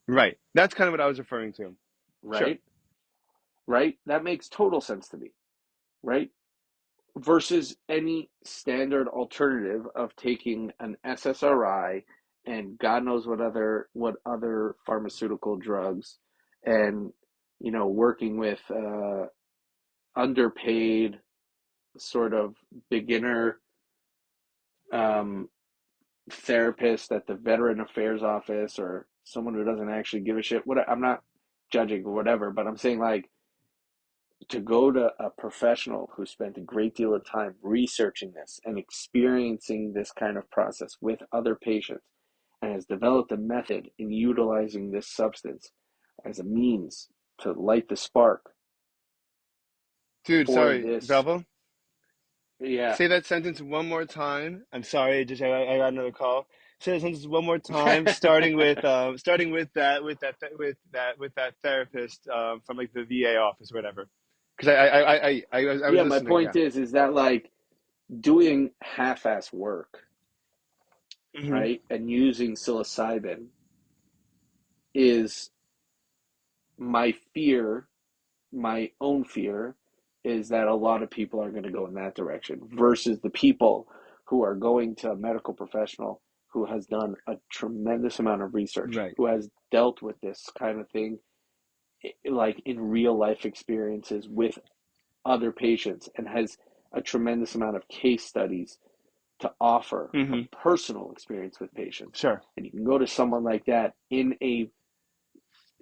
right. That's kind of what I was referring to. Sure. right? Right? That makes total sense to me, right? Versus any standard alternative of taking an SSRI and God knows what other pharmaceutical drugs, and working with underpaid sort of beginner um, therapist at the Veteran Affairs Office or someone who doesn't actually give a shit. What I'm not judging or whatever, but I'm saying like to go to a professional who spent a great deal of time researching this and experiencing this kind of process with other patients and has developed a method in utilizing this substance as a means to light the spark Dude, for sorry, this. Velvil. Yeah. Say that sentence one more time. I'm sorry, just I got another call. Say that sentence one more time, starting with that therapist from like the VA office or whatever. Because I was Yeah, my listening. Yeah. point is that like doing half-ass work, Hmm. right, and using psilocybin is my fear, my own fear, is that a lot of people are going to go in that direction versus the people who are going to a medical professional who has done a tremendous amount of research, Right. who has dealt with this kind of thing like in real life experiences with other patients and has a tremendous amount of case studies to offer of Hmm. personal experience with patients. Sure. And you can go to someone like that in a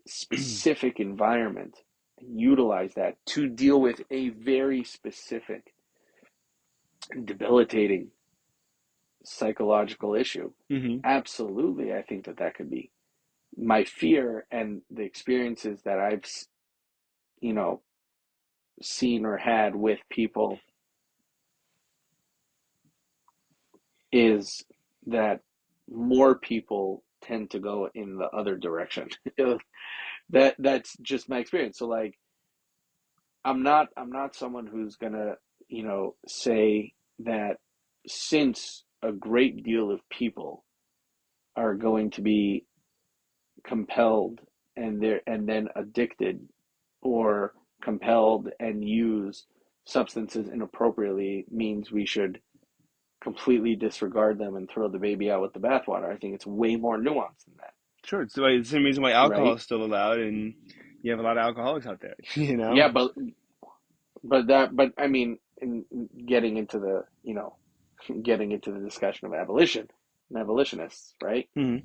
specific environment and utilize that to deal with a very specific debilitating psychological issue. Hmm. Absolutely, I think that that could be. My fear and the experiences that I've, you know, seen or had with people is that more people tend to go in the other direction. That's just my experience. So like I'm not someone who's gonna, say that since a great deal of people are going to be compelled and then addicted or compelled and use substances inappropriately means we should completely disregard them and throw the baby out with the bathwater. I think it's way more nuanced than that, Sure. It's the same reason why alcohol right? is still allowed, and you have a lot of alcoholics out there. You know. Yeah, but I mean, in getting into the getting into the discussion of abolition and abolitionists, right? Hmm.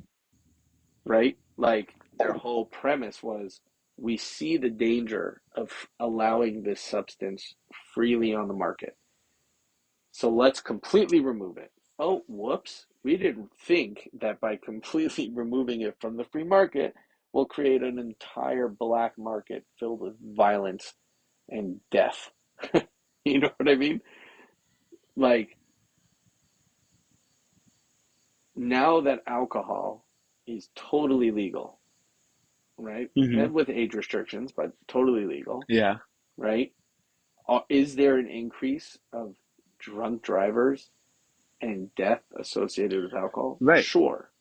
Right? Like their whole premise was we see the danger of allowing this substance freely on the market. So let's completely remove it. Oh, whoops. We didn't think that by completely removing it from the free market, we'll create an entire black market filled with violence and death. You know what I mean? Like, now that alcohol is totally legal, right? Hmm. And with age restrictions, but totally legal, Yeah. right? Is there an increase of drunk drivers and death associated with alcohol? Right. Sure.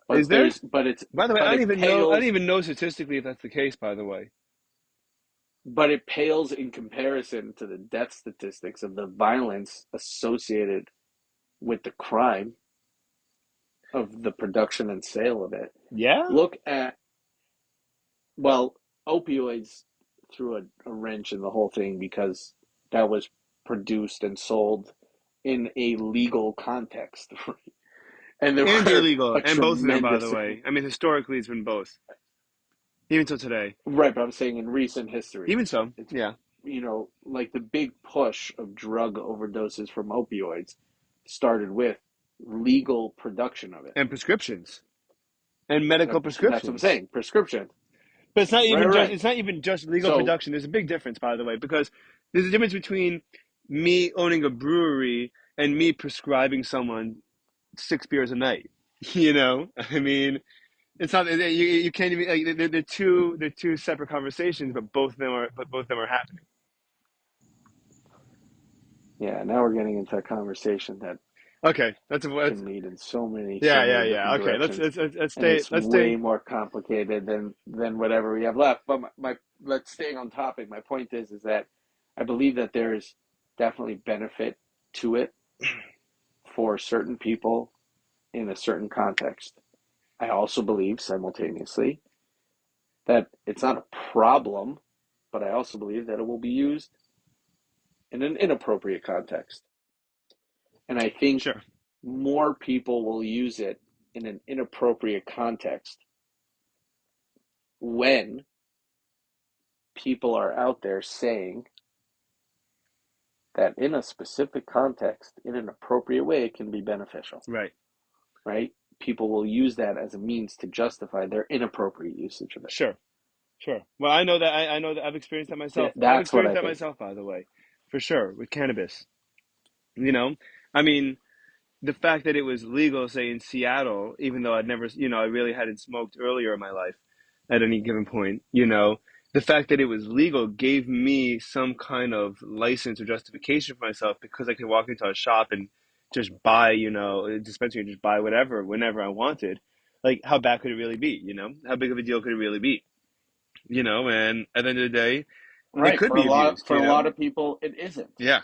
Is there? By the way, But I don't it even know. I don't pales even know statistically if that's the case. By the way. in comparison to the death statistics of the violence associated with the crime of the production and sale of it. Yeah. Look at, well, opioids threw a wrench in the whole thing because that was produced and sold in a legal context. And there And were illegal, a and both of them, by the tremendous, way. I mean, historically, it's been both, even till today. right, but I'm saying in recent history, Even so, it's, yeah. like the big push of drug overdoses from opioids started with legal production of it. And prescriptions, and medical That's what I'm prescriptions. saying, prescription. But it's not Right, even just. right. It's not even just legal So, production. There's a big difference, by the way, because there's a difference between me owning a brewery and me prescribing someone 6 beers a night. You know, I mean, it's not. You can't even. Like, they're two separate conversations, but both of them are happening. yeah, now we're getting into a conversation that Okay, that's can lead in so yeah, yeah, many yeah. different Okay, directions, let's and stay. it's Let's way stay. more complicated than whatever we have left. But my let's staying on topic. My point is that I believe that there's definitely benefit to it for certain people in a certain context. I also believe simultaneously that it's not a problem, but I also believe that it will be used in an inappropriate context. And I think Sure. more people will use it in an inappropriate context when people are out there saying that in a specific context, in an appropriate way, it can be beneficial, Right. right? People will use that as a means to justify their inappropriate usage of it. Sure. Sure. Well, I know that I know that I've experienced that myself. I've That's what experienced I that think. myself, by the way, for sure, with cannabis. You know, I mean, the fact that it was legal, say in Seattle, even though I'd never, I really hadn't smoked earlier in my life at any given point, the fact that it was legal gave me some kind of license or justification for myself because I could walk into a shop and just buy, a dispensary and just buy whatever, whenever I wanted. Like, how bad could it really be? How big of a deal could it really be? And at the end of the day, it Right. could be abused, For a lot of people, it isn't. Yeah.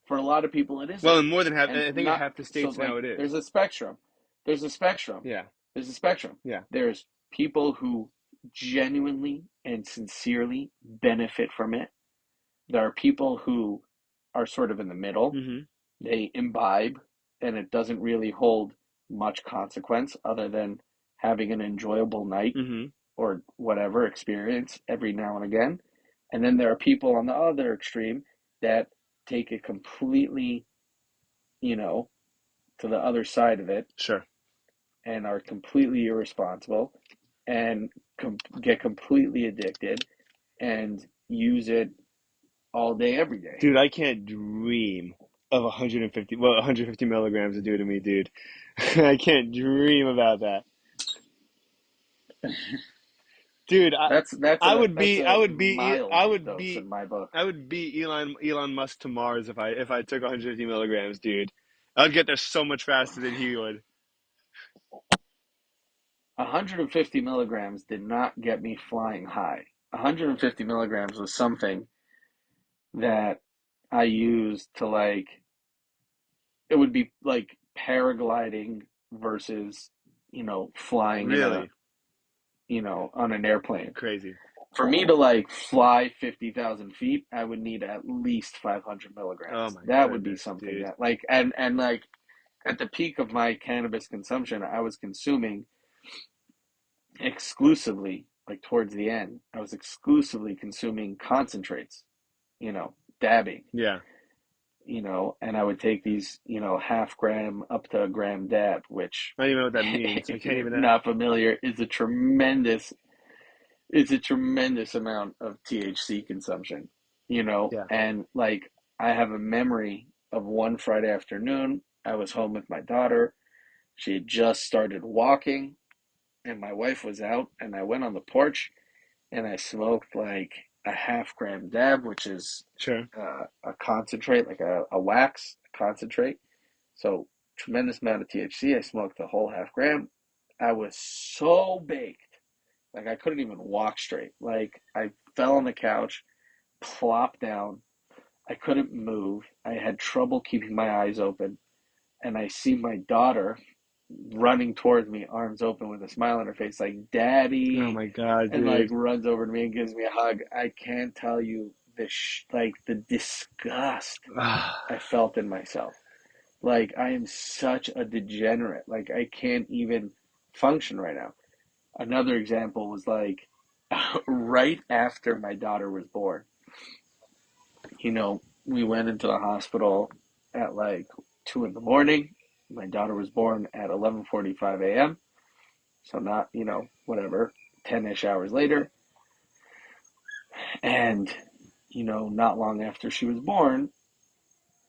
For a lot of people, it Well, isn't. in more than half, And I think in not half the so states now like it is. there's a spectrum. There's a spectrum. Yeah. There's a spectrum. Yeah. There's people who genuinely and sincerely benefit from it. There are people who are sort of in the middle. Mm-hmm. They imbibe and it doesn't really hold much consequence other than having an enjoyable night Mm-hmm. or whatever experience every now and again. And then there are people on the other extreme that take it completely, you know, to the other side of it Sure. and are completely irresponsible and get completely addicted and use it all day, every day. Dude, I can't dream of 150 milligrams to do to me, dude. I can't dream about that. Dude, That's a I mild would dose be, in my book. I would be Elon Musk to Mars if I took 150 milligrams, dude. I'd get there so much faster than he would. 150 milligrams did not get me flying high. 150 milligrams was something that I used to it would be like paragliding versus, flying in Really on an airplane. crazy. For me to fly 50,000 feet, I would need at least 500 Oh milligrams. my That would be goodness, something dude. that and at the peak of my cannabis consumption, I was consuming exclusively, towards the end, I was exclusively consuming concentrates, dabbing, Yeah. and I would take these, half gram up to a gram dab, which, I don't even know what that means. I if can't you're even. not familiar, is a tremendous amount of THC consumption, Yeah. and I have a memory of one Friday afternoon. I was home with my daughter. She had just started walking, and my wife was out, and I went on the porch and I smoked a half gram dab, which is Sure. a concentrate, like a wax concentrate. So tremendous amount of THC. I smoked a whole half gram. I was so baked, I couldn't even walk straight. I fell on the couch, plopped down. I couldn't move. I had trouble keeping my eyes open, and I see my daughter running towards me, arms open with a smile on her face, like Oh "Daddy," my God, and dude. runs over to me and gives me a hug. I can't tell you the disgust Ah, I felt in myself. I am such a degenerate. I can't even function right now. Another example was right after my daughter was born. We went into the hospital at 2 in the morning. My daughter was born at 11:45 a.m. So not, whatever, 10-ish hours later. And, not long after she was born,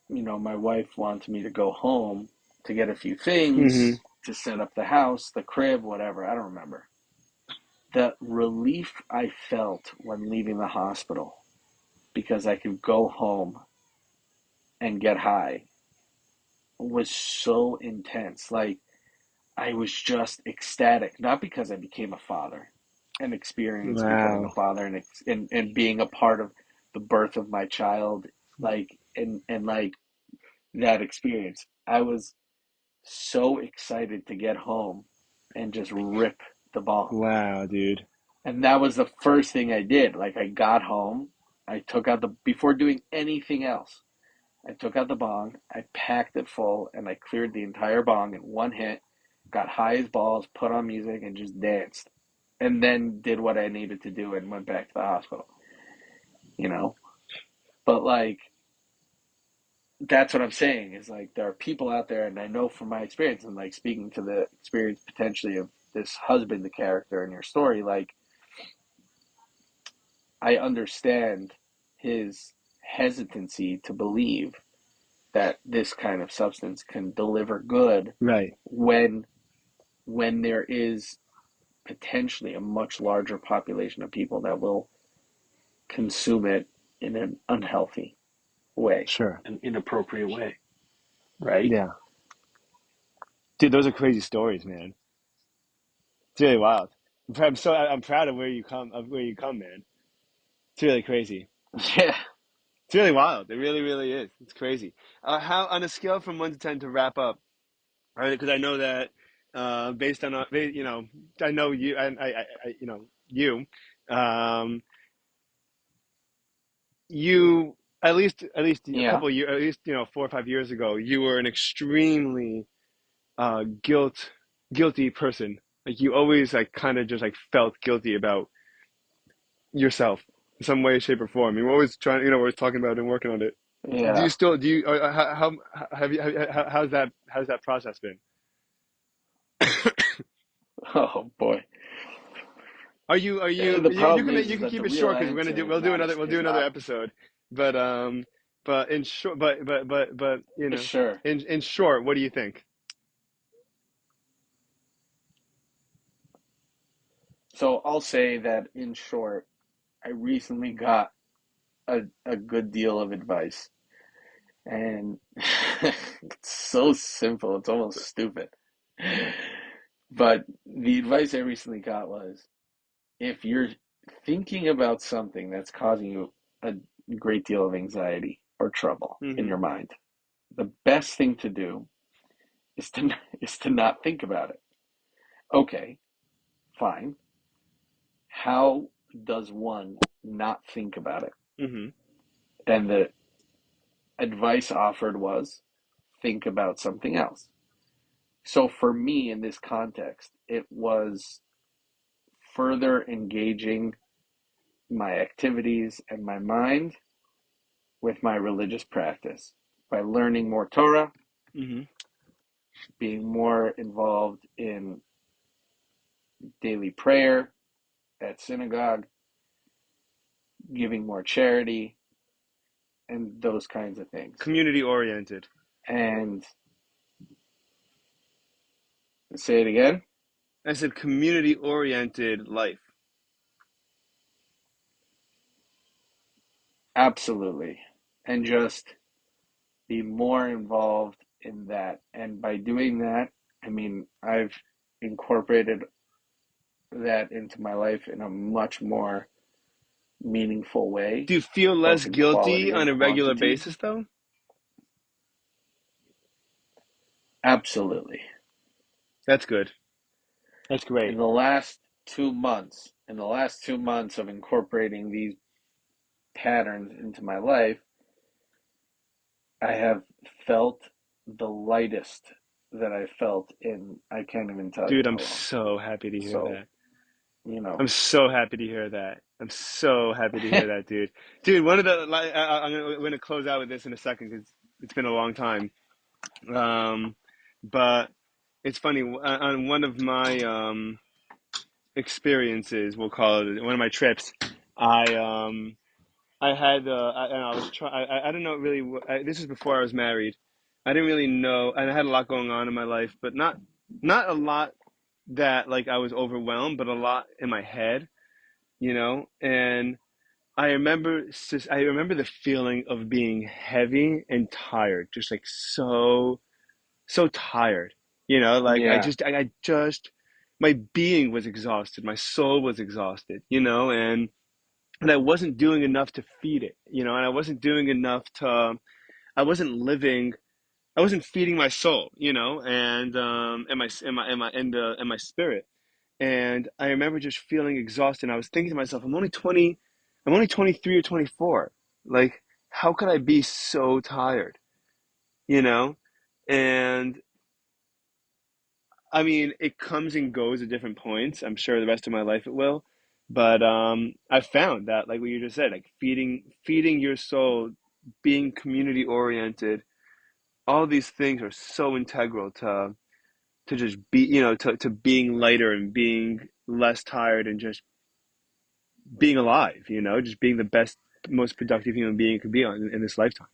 my wife wanted me to go home to get a few mm-hmm. things to set up the house, the crib, whatever. I don't remember. The relief I felt when leaving the hospital because I could go home and get high was so intense. I was just ecstatic, not because I became a father and experienced becoming a Wow. father and being a part of the birth of my child, and that experience. I was so excited to get home and just rip the bong. Wow, dude. And that was the first thing I did. I got home, I took out before doing anything else, I took out the bong, I packed it full, and I cleared the entire bong in one hit, got high as balls, put on music, and just danced. and then did what I needed to do and went back to the hospital, you know? But like, that's what I'm saying is like, there are people out there, and I know from my experience, and like speaking to the experience potentially of this husband, the character in your story, like, I understand his hesitancy to believe that this kind of substance can deliver good Right. when there is potentially a much larger population of people that will consume it in an unhealthy way, Sure. an inappropriate way, right? Yeah. Dude, those are crazy stories, man. It's really wild. I'm proud of where you come, man. It's really crazy. Yeah. It's really wild. It really, really is. It's crazy. How on a scale from 1 to 10 to wrap up, right? Because I know that based on you know, I know you, you know, you, um, you at least a Yeah. couple of years, at least 4 or 5 years ago, you were an extremely guilty person. Like you always like kind of just like felt guilty about yourself in some way, shape, or form. You're always trying, we're always talking about it and working on it. Do you Yeah. still do you how's that process been? Oh boy. The you problem can is you can that the keep it real short because answer is not we'll do is another not episode, but in short sure. in short, what do you think? So I'll say that in short, I recently got a good deal of advice. And it's so simple, it's almost stupid. But the advice I recently got was if you're thinking about something that's causing you a great deal of anxiety or trouble in Hmm. your mind, the best thing to do is to is to not think about it. Okay, fine. How does one not think about it? Hmm. And the advice offered was think about something else. So for me in this context, it was further engaging my activities and my mind with my religious practice by learning more Torah, Hmm. being more involved in daily prayer at synagogue, giving more charity, and those kinds of things. Community oriented. And say it again? I said community oriented life. Absolutely. And just be more involved in that. And by doing that, I mean, I've incorporated that into my life in a much more meaningful way, Do you feel less both in guilty quality on and a regular quantity. basis though? Absolutely. That's good. That's great. In the last 2 months of incorporating these patterns into my life, I have felt the lightest that I felt in, I can't even tell you Dude, I'm how long. so happy to hear So, that. you know, I'm so happy to hear that. I'm so happy to hear that, dude. Dude, one of the like, we're gonna close out with this in a second because it's been a long time. Um, but it's funny on one of my experiences, we'll call it one of my trips. I I had and I was trying. I don't know really. This is before I was married. I didn't really know, and I had a lot going on in my life, but not a lot that like I was overwhelmed, but a lot in my head, and I remember the feeling of being heavy and tired, just like so tired. Like yeah, I just my being was exhausted, my soul was exhausted, and I wasn't doing enough to feed it, and I wasn't doing enough to I wasn't living I wasn't feeding my soul, and my spirit. And I remember just feeling exhausted. And I was thinking to myself, I'm only 23 or 24. Like, how could I be so tired? You know? And I mean, it comes and goes at different points. I'm sure the rest of my life it will. But I found that, like what you just said, like feeding your soul, being community oriented, all these things are so integral to just be, to being lighter and being less tired and just being alive, just being the best, most productive human being you could be on in this lifetime.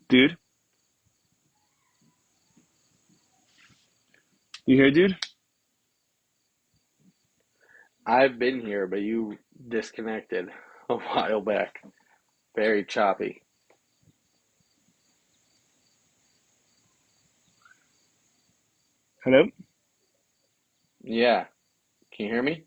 Dude, you here, dude? I've been here, but you disconnected a while back. Very choppy. Hello? Yeah. Can you hear me?